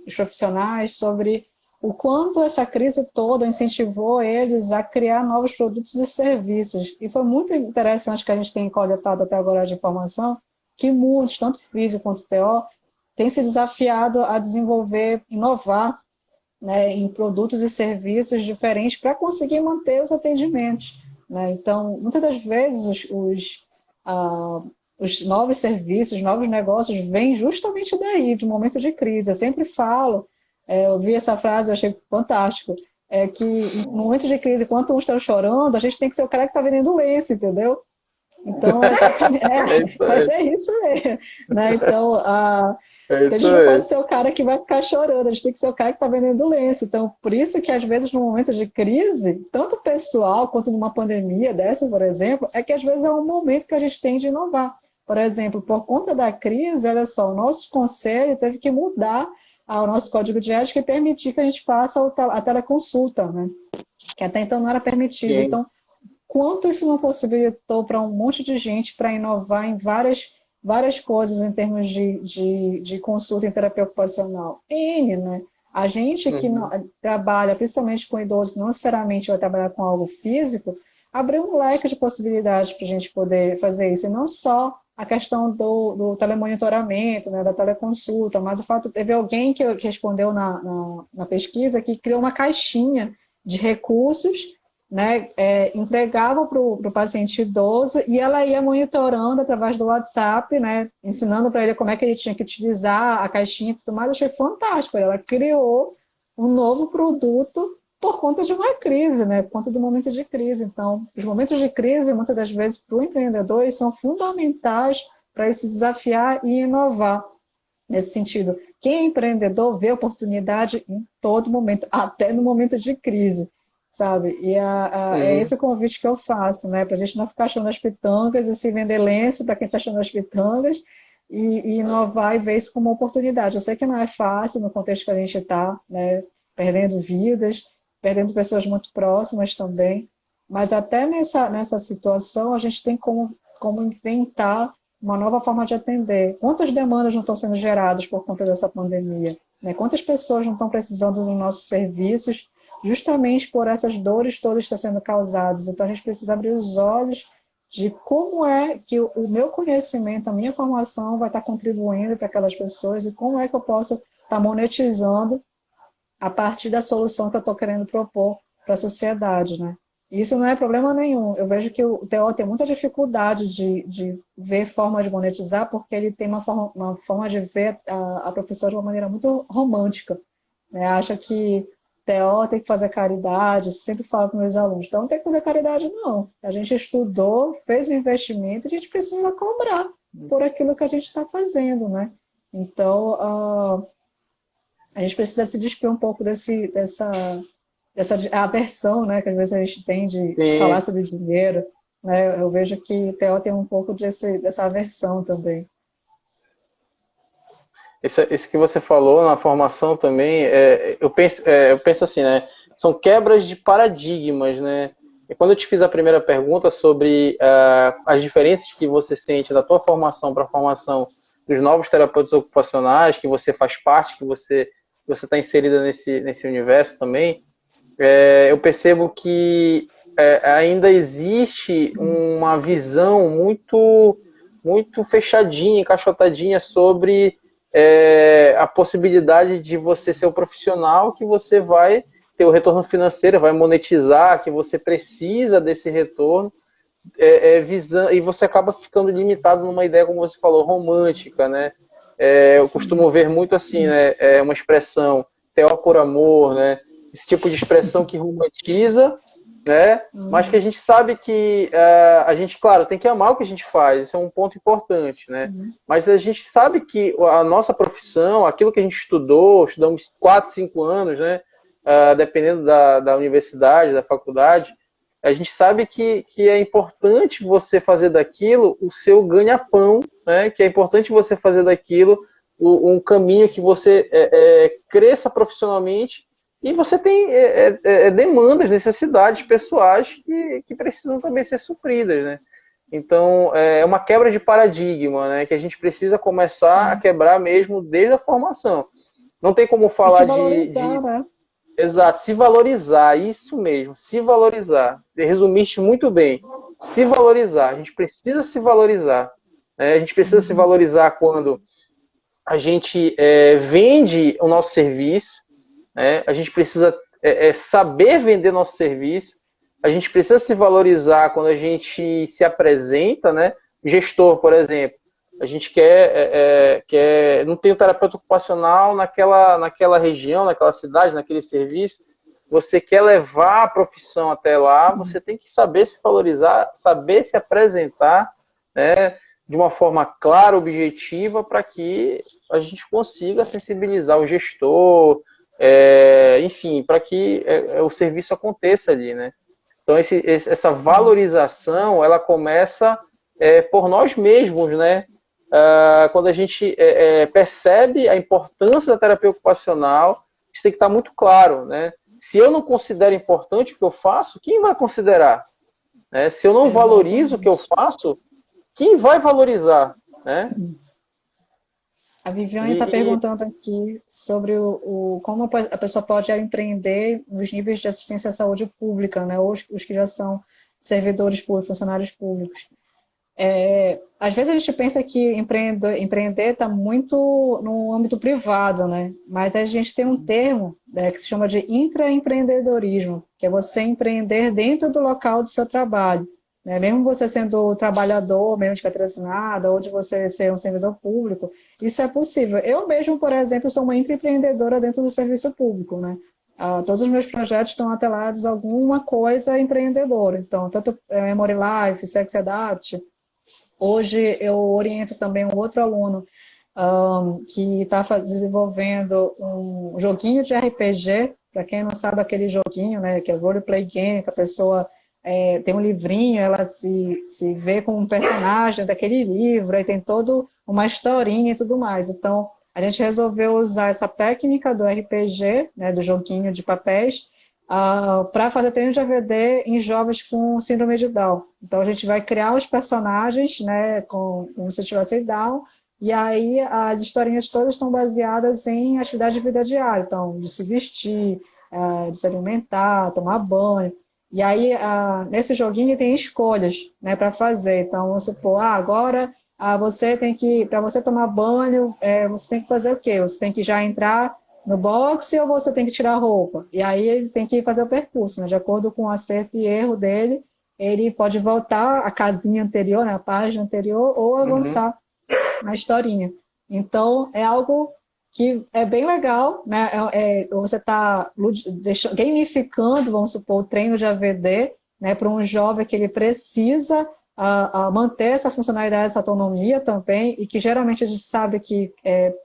os profissionais sobre o quanto essa crise toda incentivou eles a criar novos produtos e serviços. E foi muito interessante que a gente tem coletado até agora de informação que muitos, tanto físico quanto TO, têm se desafiado a desenvolver, inovar, né, em produtos e serviços diferentes para conseguir manter os atendimentos, né? Então, muitas das vezes ah, os novos serviços, os novos negócios vêm justamente daí, de um momento de crise. Eu sempre falo, eu vi essa frase, eu achei fantástico, que no momento de crise, enquanto uns estão chorando, a gente tem que ser o cara que está vendendo lenço, entendeu? Então, exatamente, É isso vai aí. ser isso mesmo, né? Então, É a isso gente não pode aí. ser o cara que vai ficar chorando, a gente tem que ser o cara que está vendendo lenço. Então, por isso que às vezes no momento de crise, tanto pessoal quanto numa pandemia dessa, por exemplo, é que às vezes é um momento que a gente tem de inovar. Por exemplo, por conta da crise, olha só, o nosso conselho teve que mudar o nosso código de ética e permitir que a gente faça a teleconsulta, né? Que até então não era permitido. Sim. Então, quanto isso não possibilitou para um monte de gente para inovar em várias coisas em termos de consulta em terapia ocupacional. N, né? A gente que não, Uhum. trabalha, principalmente com idoso, que não necessariamente vai trabalhar com algo físico, abriu um leque de possibilidades para a gente poder fazer isso. E não só a questão do telemonitoramento, né, da teleconsulta, mas o fato, teve alguém que respondeu na pesquisa que criou uma caixinha de recursos, né, entregava para o paciente idoso e ela ia monitorando através do WhatsApp, né, ensinando para ele como é que ele tinha que utilizar a caixinha e tudo mais. Eu achei fantástico. Ela criou um novo produto por conta de uma crise, né, por conta do momento de crise. Então, os momentos de crise, muitas das vezes, para o empreendedor, eles são fundamentais para ele se desafiar e inovar nesse sentido. Quem é empreendedor vê oportunidade em todo momento, até no momento de crise, sabe? E é esse o convite que eu faço, né? Para a gente não ficar achando as pitangas e se vender lenço para quem está achando as pitangas e inovar e ver isso como uma oportunidade. Eu sei que não é fácil no contexto que a gente está, né? Perdendo vidas, perdendo pessoas muito próximas também, mas até nessa situação a gente tem como inventar uma nova forma de atender. Quantas demandas não estão sendo geradas por conta dessa pandemia? Né? Quantas pessoas não estão precisando dos nossos serviços justamente por essas dores todas que estão sendo causadas? Então, a gente precisa abrir os olhos de como é que o meu conhecimento, a minha formação vai estar contribuindo para aquelas pessoas e como é que eu posso estar monetizando a partir da solução que eu estou querendo propor para a sociedade, né? Isso não é problema nenhum. Eu vejo que o TO tem muita dificuldade de ver forma de monetizar, porque ele tem uma forma de ver a profissão de uma maneira muito romântica. Né? Acha que TO tem que fazer caridade, sempre falo com meus alunos. Então, não tem que fazer caridade, não. A gente estudou, fez um investimento, a gente precisa cobrar por aquilo que a gente está fazendo, né? Então, a gente precisa se despir um pouco dessa aversão, né, que às vezes a gente tem de falar sobre dinheiro, né? Eu vejo que o TO tem um pouco dessa aversão também. Isso que você falou na formação também, eu penso assim, né? São quebras de paradigmas, né? E quando eu te fiz a primeira pergunta sobre as diferenças que você sente da tua formação para a formação dos novos terapeutas ocupacionais, que você faz parte, que você está inserida nesse universo também, eu percebo que ainda existe uma visão muito, muito fechadinha, encaixotadinha sobre a possibilidade de você ser um profissional que você vai ter o retorno financeiro, vai monetizar, que você precisa desse retorno, e você acaba ficando limitado numa ideia, como você falou, romântica, né? Eu costumo ver muito assim, né? Uma expressão, TO por amor, né? Esse tipo de expressão que romantiza, né? Mas que a gente sabe que a gente, claro, tem que amar o que a gente faz, isso é um ponto importante, né? Sim. Mas a gente sabe que a nossa profissão, aquilo que a gente estudamos 4, 5 anos, né? Dependendo da universidade, da faculdade, a gente sabe que é importante você fazer daquilo o seu ganha-pão, né? Que é importante você fazer daquilo um caminho que você cresça profissionalmente e você tem demandas, necessidades pessoais que precisam também ser supridas, né? Então, é uma quebra de paradigma, né? Que a gente precisa começar a quebrar mesmo desde a formação. Não tem como falar né? Exato, se valorizar, isso mesmo, se valorizar. Você resumiste muito bem. Se valorizar, a gente precisa se valorizar. Né? A gente precisa se valorizar quando a gente vende o nosso serviço, né? A gente precisa saber vender nosso serviço, a gente precisa se valorizar quando a gente se apresenta, né? O gestor, por exemplo. A gente quer não tem um terapeuta ocupacional naquela região, naquela cidade, naquele serviço. Você quer levar a profissão até lá, você tem que saber se valorizar, saber se apresentar, né, de uma forma clara, objetiva, para que a gente consiga sensibilizar o gestor, enfim, para que o serviço aconteça ali, né? Então, essa valorização, ela começa por nós mesmos, né? Quando a gente percebe a importância da terapia ocupacional, isso tem que estar muito claro, né? Se eu não considero importante o que eu faço, quem vai considerar? Né? Se eu não valorizo o que eu faço, quem vai valorizar? Né? A Viviane está perguntando aqui sobre como a pessoa pode empreender nos níveis de assistência à saúde pública, né? Ou os que já são servidores públicos, funcionários públicos. Às vezes a gente pensa que empreender está muito no âmbito privado, né? Mas a gente tem um termo, né, que se chama de intraempreendedorismo, que é você empreender dentro do local do seu trabalho, né? Mesmo você sendo trabalhador, mesmo de carteira assinada, ou de você ser um servidor público, isso é possível. Eu mesmo, por exemplo, sou uma intraempreendedora dentro do serviço público, né? Todos os meus projetos estão atrelados a alguma coisa empreendedora. Então, tanto Memory Life, Sex Adapt. Hoje eu oriento também um outro aluno que está desenvolvendo um joguinho de RPG. Para quem não sabe, aquele joguinho, né, que é roleplay game, que a pessoa tem um livrinho, ela se vê como um personagem daquele livro, aí tem toda uma historinha e tudo mais. Então, a gente resolveu usar essa técnica do RPG, né, do joguinho de papéis, para fazer treino de AVD em jovens com síndrome de Down. Então, a gente vai criar os personagens, né, como se tivesse Down, e aí as historinhas todas estão baseadas em atividade de vida diária, então, de se vestir, de se alimentar, tomar banho. E aí, nesse joguinho tem escolhas, né, para fazer. Então, vamos supor, agora você tem que, para você tomar banho, você tem que fazer o quê? Você tem que já entrar no boxe ou você tem que tirar a roupa? E aí ele tem que fazer o percurso, né? De acordo com o acerto e erro dele, ele pode voltar à casinha anterior, né? A página anterior, ou avançar na historinha. Então, é algo que é bem legal, né? Você está gamificando, vamos supor, o treino de AVD, né? Para um jovem que ele precisa a manter essa funcionalidade, essa autonomia também, e que geralmente a gente sabe que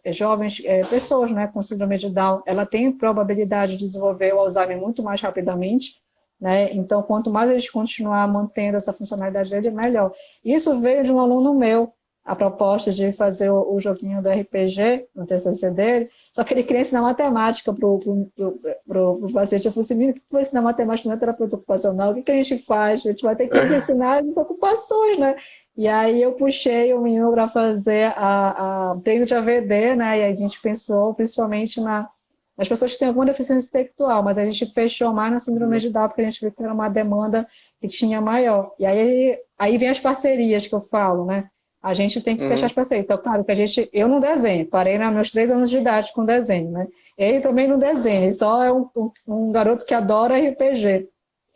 jovens, pessoas, né, com síndrome de Down, ela tem probabilidade de desenvolver o Alzheimer muito mais rapidamente, né? Então, quanto mais a gente continuar mantendo essa funcionalidade dele, melhor. Isso veio de um aluno meu, a proposta de fazer o joguinho do RPG no TCC dele, só que ele queria ensinar matemática para o paciente. Eu falei assim, menino, o que vai ensinar matemática não é terapeuta ocupacional? O que a gente faz? A gente vai ter que ensinar as ocupações, né? E aí eu puxei o menino para fazer a treino de AVD, né? E aí a gente pensou principalmente nas pessoas que têm alguma deficiência intelectual, mas a gente fechou mais na síndrome de Down, porque a gente viu que era uma demanda que tinha maior. E aí vem as parcerias que eu falo, né? A gente tem que fechar as parcerias. Então, claro que eu não desenho, parei nos meus 3 anos de idade com desenho, né? Ele também não desenha, ele só é um garoto que adora RPG.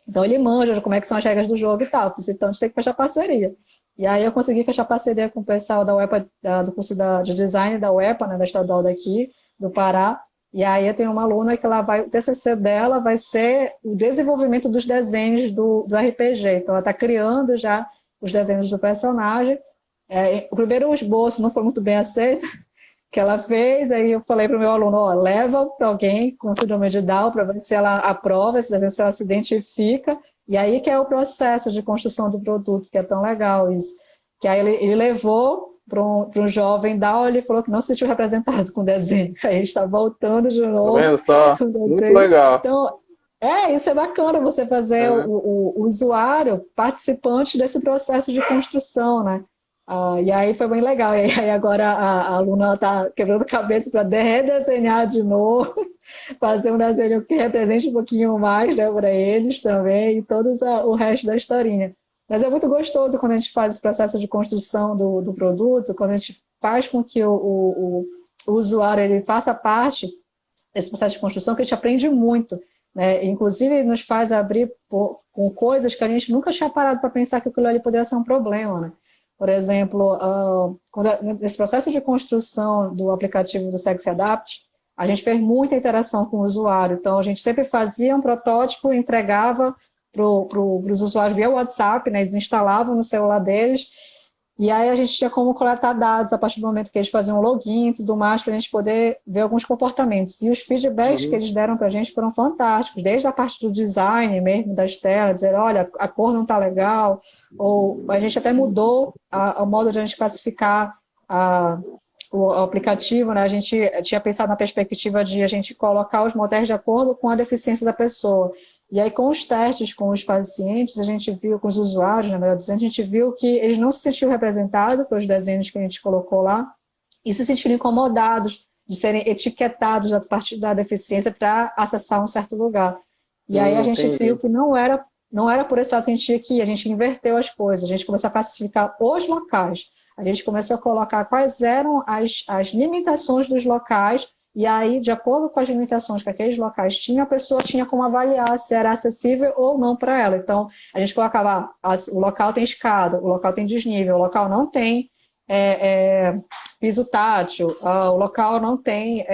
Então, ele manja como é que são as regras do jogo e tal. Então, a gente tem que fechar parceria. E aí, eu consegui fechar parceria com o pessoal da UEPA, do curso de design da UEPA, né, da estadual daqui, do Pará. E aí, eu tenho uma aluna que o TCC dela vai ser o desenvolvimento dos desenhos do RPG. Então, ela está criando já os desenhos do personagem. O primeiro esboço não foi muito bem aceito, que ela fez, aí eu falei para o meu aluno, leva para alguém com síndrome de Down para ver se ela aprova, se ela se identifica, e aí que é o processo de construção do produto, que é tão legal isso. Que aí ele levou para um jovem Down, ele falou que não se sentiu representado com o desenho, aí está voltando de novo. Tá vendo só? Com o Muito desenho. legal. Então, isso é bacana, você fazer o usuário participante desse processo de construção, né? E aí foi bem legal. E aí agora a aluna está quebrando cabeça para redesenhar de novo, fazer um desenho que represente um pouquinho mais, né, para eles também, e todo o resto da historinha. Mas é muito gostoso quando a gente faz esse processo de construção do produto, quando a gente faz com que o usuário ele faça parte desse processo de construção, que a gente aprende muito, né? Inclusive nos faz abrir com coisas que a gente nunca tinha parado para pensar que aquilo ali poderia ser um problema, né? Por exemplo, nesse processo de construção do aplicativo do Sex Adapt, a gente fez muita interação com o usuário. Então, a gente sempre fazia um protótipo, entregava para os usuários via WhatsApp, né? Eles instalavam no celular deles, e aí a gente tinha como coletar dados a partir do momento que eles faziam o login e tudo mais, para a gente poder ver alguns comportamentos. E os feedbacks que eles deram para a gente foram fantásticos, desde a parte do design mesmo, das telas, dizer, olha, a cor não está legal, ou a gente até mudou o modo de a gente classificar o aplicativo, né? A gente tinha pensado na perspectiva de a gente colocar os motéis de acordo com a deficiência da pessoa. E aí, com os testes com os pacientes, a gente viu, com os usuários, na melhor dizendo, a gente viu que eles não se sentiam representados pelos desenhos que a gente colocou lá e se sentiram incomodados de serem etiquetados a partir da deficiência para acessar um certo lugar. E aí a gente viu que não era não era por esse lado que a gente tinha que ir, a gente inverteu as coisas, a gente começou a classificar os locais, a gente começou a colocar quais eram as limitações dos locais, e aí, de acordo com as limitações que aqueles locais tinham, a pessoa tinha como avaliar se era acessível ou não para ela. Então, a gente colocava, o local tem escada, o local tem desnível, o local não tem piso tátil, o local não tem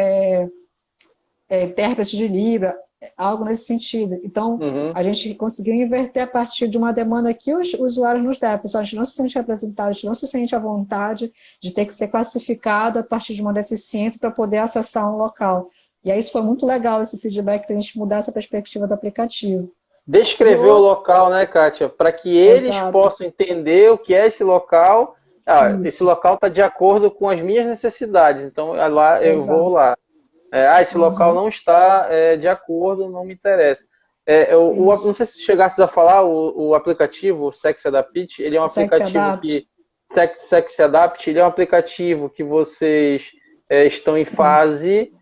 intérprete de Libra, algo nesse sentido. Então, a gente conseguiu inverter a partir de uma demanda que os usuários nos deram. Pessoal, a gente não se sente representado, a gente não se sente à vontade de ter que ser classificado a partir de uma deficiência para poder acessar um local. E aí isso foi muito legal, esse feedback, para a gente mudar essa perspectiva do aplicativo. Descrever o local, né, Kátia? Para que eles possam entender o que é esse local. Esse local está de acordo com as minhas necessidades, então lá eu vou lá. Esse local não está de acordo, não me interessa. Não sei se chegaste a falar, o aplicativo Sexy Adapt, ele é um aplicativo que... Sexy Adapt, ele é um aplicativo que vocês estão em fase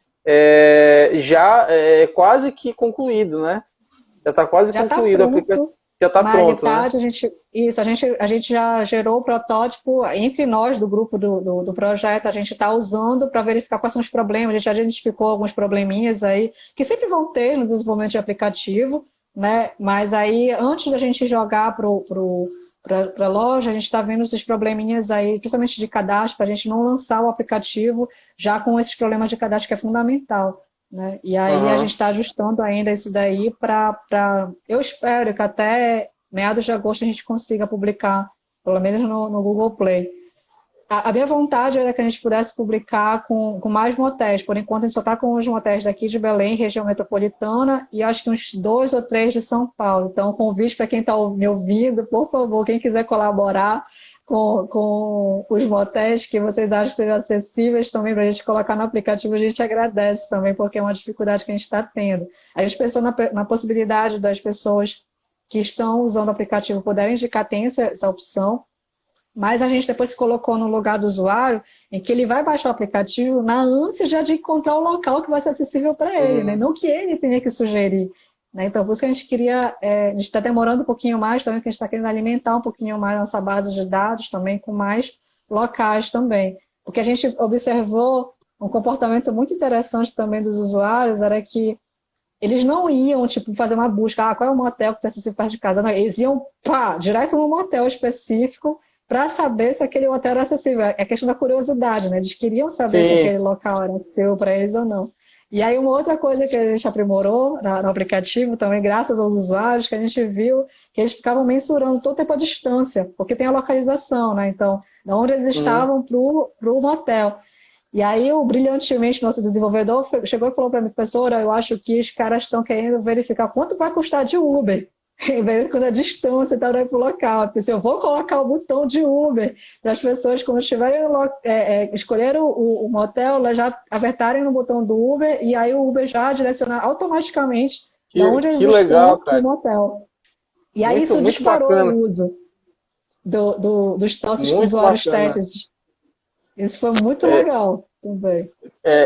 já quase que concluído, né? Já está quase concluído. O aplicativo já está pronto, né? A gente já gerou o protótipo entre nós do grupo do projeto, a gente está usando para verificar quais são os problemas, a gente já identificou alguns probleminhas aí, que sempre vão ter no desenvolvimento de aplicativo, né? Mas aí, antes da gente jogar para a loja, a gente está vendo esses probleminhas aí, principalmente de cadastro, para a gente não lançar o aplicativo já com esses problemas de cadastro, que é fundamental. Né? E aí a gente está ajustando ainda isso daí para... Eu espero que até meados de agosto a gente consiga publicar, pelo menos no Google Play. A minha vontade era que a gente pudesse publicar com mais motéis. Por enquanto, a gente só está com os motéis daqui de Belém, região metropolitana, e acho que uns 2 ou 3 de São Paulo. Então, convite para quem está me ouvindo, por favor, quem quiser colaborar com os motéis que vocês acham que sejam acessíveis também para a gente colocar no aplicativo, a gente agradece também, porque é uma dificuldade que a gente está tendo. A gente pensou na possibilidade das pessoas que estão usando o aplicativo poderem indicar, tem essa opção, mas a gente depois se colocou no lugar do usuário em que ele vai baixar o aplicativo na ânsia já de encontrar o local que vai ser acessível para ele, né? Não que ele tenha que sugerir. Né? Então, por isso que a gente queria, a gente está demorando um pouquinho mais também, porque a gente está querendo alimentar um pouquinho mais a nossa base de dados também, com mais locais também. Porque a gente observou um comportamento muito interessante também dos usuários, era que eles não iam, tipo, fazer uma busca, qual é o motel que está acessível perto de casa? Não, eles iam, direto num motel específico para saber se aquele motel era acessível. É questão da curiosidade, né? Eles queriam saber se aquele local era seu para eles ou não. E aí uma outra coisa que a gente aprimorou no aplicativo também, graças aos usuários, que a gente viu que eles ficavam mensurando todo o tempo a distância, porque tem a localização, né? Então, de onde eles estavam para o motel. E aí, brilhantemente, nosso desenvolvedor chegou e falou para mim, professora, eu acho que os caras estão querendo verificar quanto vai custar de Uber. Quando a distância está para o local. Eu pensei, eu vou colocar o botão de Uber para as pessoas, quando estiverem escolher o motel, elas já apertarem no botão do Uber e aí o Uber já direcionar automaticamente para onde eles estão no motel. E aí isso disparou o uso dos nossos usuários testes. Isso foi muito legal também.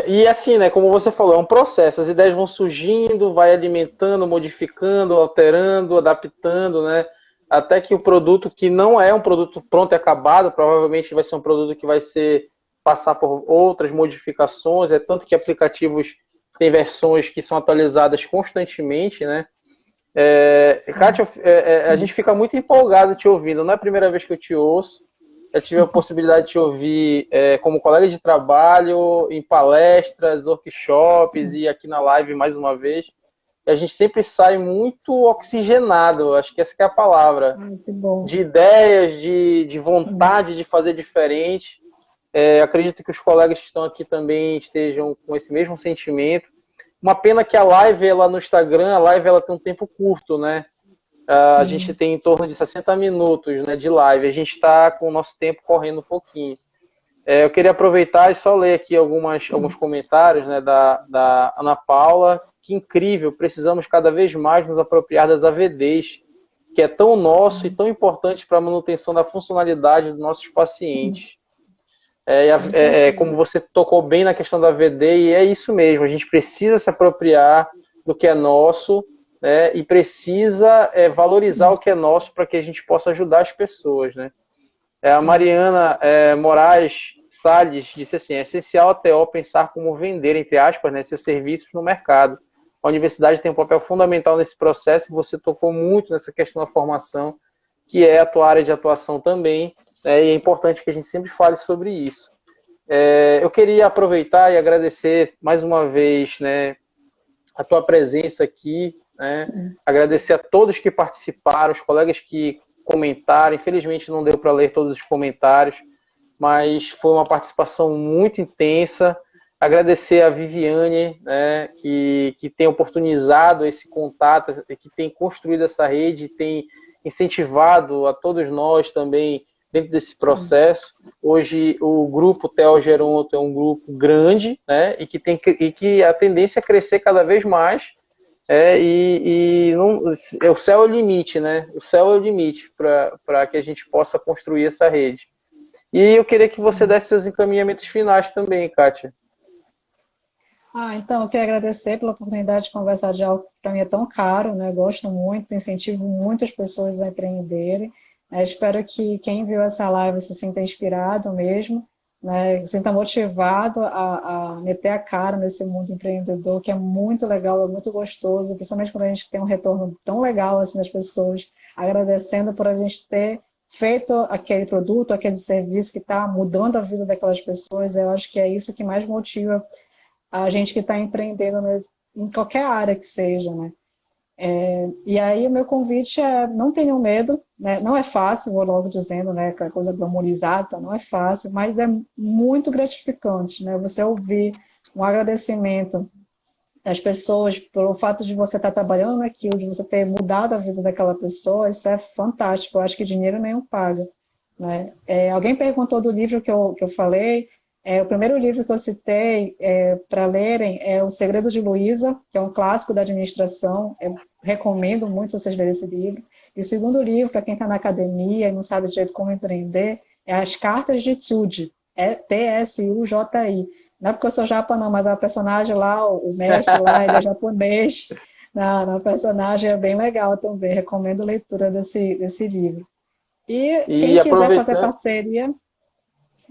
E assim, né, como você falou, é um processo, as ideias vão surgindo, vai alimentando, modificando, alterando, adaptando, né, até que o produto, que não é um produto pronto e acabado, provavelmente vai ser um produto que vai passar por outras modificações, tanto que aplicativos têm versões que são atualizadas constantemente, né. Kátia, a gente fica muito empolgado te ouvindo, não é a primeira vez que eu te ouço. Eu tive a possibilidade de te ouvir como colega de trabalho, em palestras, workshops e aqui na live mais uma vez. E a gente sempre sai muito oxigenado, acho que essa que é a palavra. Que bom. De ideias, de vontade de fazer diferente. Acredito que os colegas que estão aqui também estejam com esse mesmo sentimento. Uma pena que a live ela no Instagram, ela tem um tempo curto, né? A gente tem em torno de 60 minutos, né, de live. A gente está com o nosso tempo correndo um pouquinho. Eu queria aproveitar e só ler aqui alguns comentários, né, da Ana Paula. Que incrível, precisamos cada vez mais nos apropriar das AVDs, que é tão nosso e tão importante para a manutenção da funcionalidade dos nossos pacientes. Como você tocou bem na questão da AVD, e é isso mesmo, a gente precisa se apropriar do que é nosso, né, e precisa valorizar o que é nosso para que a gente possa ajudar as pessoas, né? A Mariana Moraes Salles disse assim: é essencial a TO pensar como vender, entre aspas, né, seus serviços no mercado. A universidade tem um papel fundamental nesse processo e você tocou muito nessa questão da formação, que é a tua área de atuação também, né, e é importante que a gente sempre fale sobre isso. Eu queria aproveitar e agradecer mais uma vez, né, a tua presença aqui, né, agradecer a todos que participaram, os colegas que comentaram. Infelizmente não deu para ler todos os comentários, mas foi uma participação muito intensa. Agradecer a Viviane, né, que tem oportunizado esse contato, que tem construído essa rede, tem incentivado a todos nós também dentro desse processo. Hoje o grupo TO Geronto é um grupo grande, né, e que a tendência é crescer cada vez mais. O céu é o limite, né? O céu é o limite para que a gente possa construir essa rede. E eu queria que você desse seus encaminhamentos finais também, Kátia. Então, eu quero agradecer pela oportunidade de conversar de algo que para mim é tão caro, né? Gosto muito, incentivo muitas pessoas a empreenderem. Espero que quem viu essa live se sinta inspirado mesmo, né? Se sinta motivado a meter a cara nesse mundo empreendedor, que é muito legal, é muito gostoso, principalmente quando a gente tem um retorno tão legal assim das pessoas, agradecendo por a gente ter feito aquele produto, aquele serviço que está mudando a vida daquelas pessoas. Eu acho que é isso que mais motiva a gente que está empreendendo, né, em qualquer área que seja, né? E aí o meu convite é: não tenham medo, né? Não é fácil, vou logo dizendo, né? Aquela coisa glamorizada, não é fácil, mas é muito gratificante, né? Você ouvir um agradecimento das pessoas pelo fato de você estar trabalhando naquilo, de você ter mudado a vida daquela pessoa. Isso é fantástico. Eu acho que dinheiro nenhum paga, né? Alguém perguntou do livro que eu falei. O primeiro livro que eu citei para lerem é O Segredo de Luísa, que é um clássico da administração. Eu recomendo muito vocês lerem esse livro. E o segundo livro, para quem está na academia e não sabe direito como empreender, é As Cartas de Tsuji, Tsuji. Não é porque eu sou japa, não, mas a personagem lá, o mestre lá, ele é japonês. Na personagem é bem legal também. Recomendo a leitura desse livro. E quem quiser fazer parceria...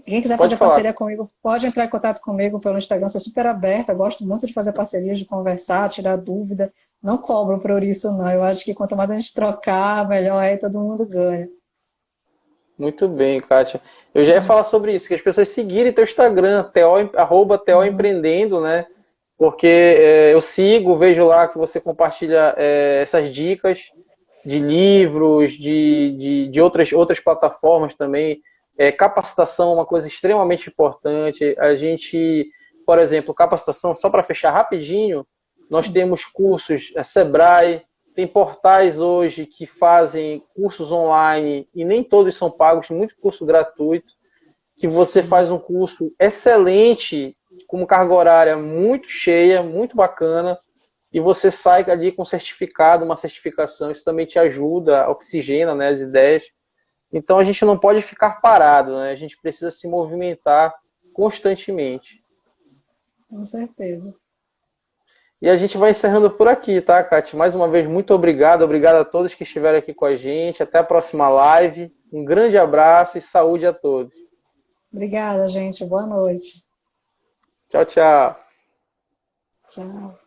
Quem quiser fazer parceria comigo, pode entrar em contato comigo pelo Instagram. Sou super aberta, gosto muito de fazer parcerias, de conversar, tirar dúvida. Não cobro por isso, não. Eu acho que quanto mais a gente trocar, melhor aí todo mundo ganha. Muito bem, Kátia. Eu já ia falar sobre isso, que as pessoas seguirem teu Instagram, @TO Empreendendo, né? Porque eu sigo, vejo lá que você compartilha essas dicas de livros, de outras plataformas também. Capacitação é uma coisa extremamente importante. A gente, por exemplo, capacitação, só para fechar rapidinho, nós temos cursos, Sebrae, tem portais hoje que fazem cursos online, e nem todos são pagos, tem muito curso gratuito, que você faz um curso excelente, com carga horária muito cheia, muito bacana, e você sai ali com certificado, uma certificação. Isso também te ajuda, oxigena, né, as ideias. Então a gente não pode ficar parado, né? A gente precisa se movimentar constantemente. Com certeza. E a gente vai encerrando por aqui, tá, Kátia? Mais uma vez, muito obrigado. Obrigado a todos que estiveram aqui com a gente. Até a próxima live. Um grande abraço e saúde a todos. Obrigada, gente. Boa noite. Tchau, tchau. Tchau.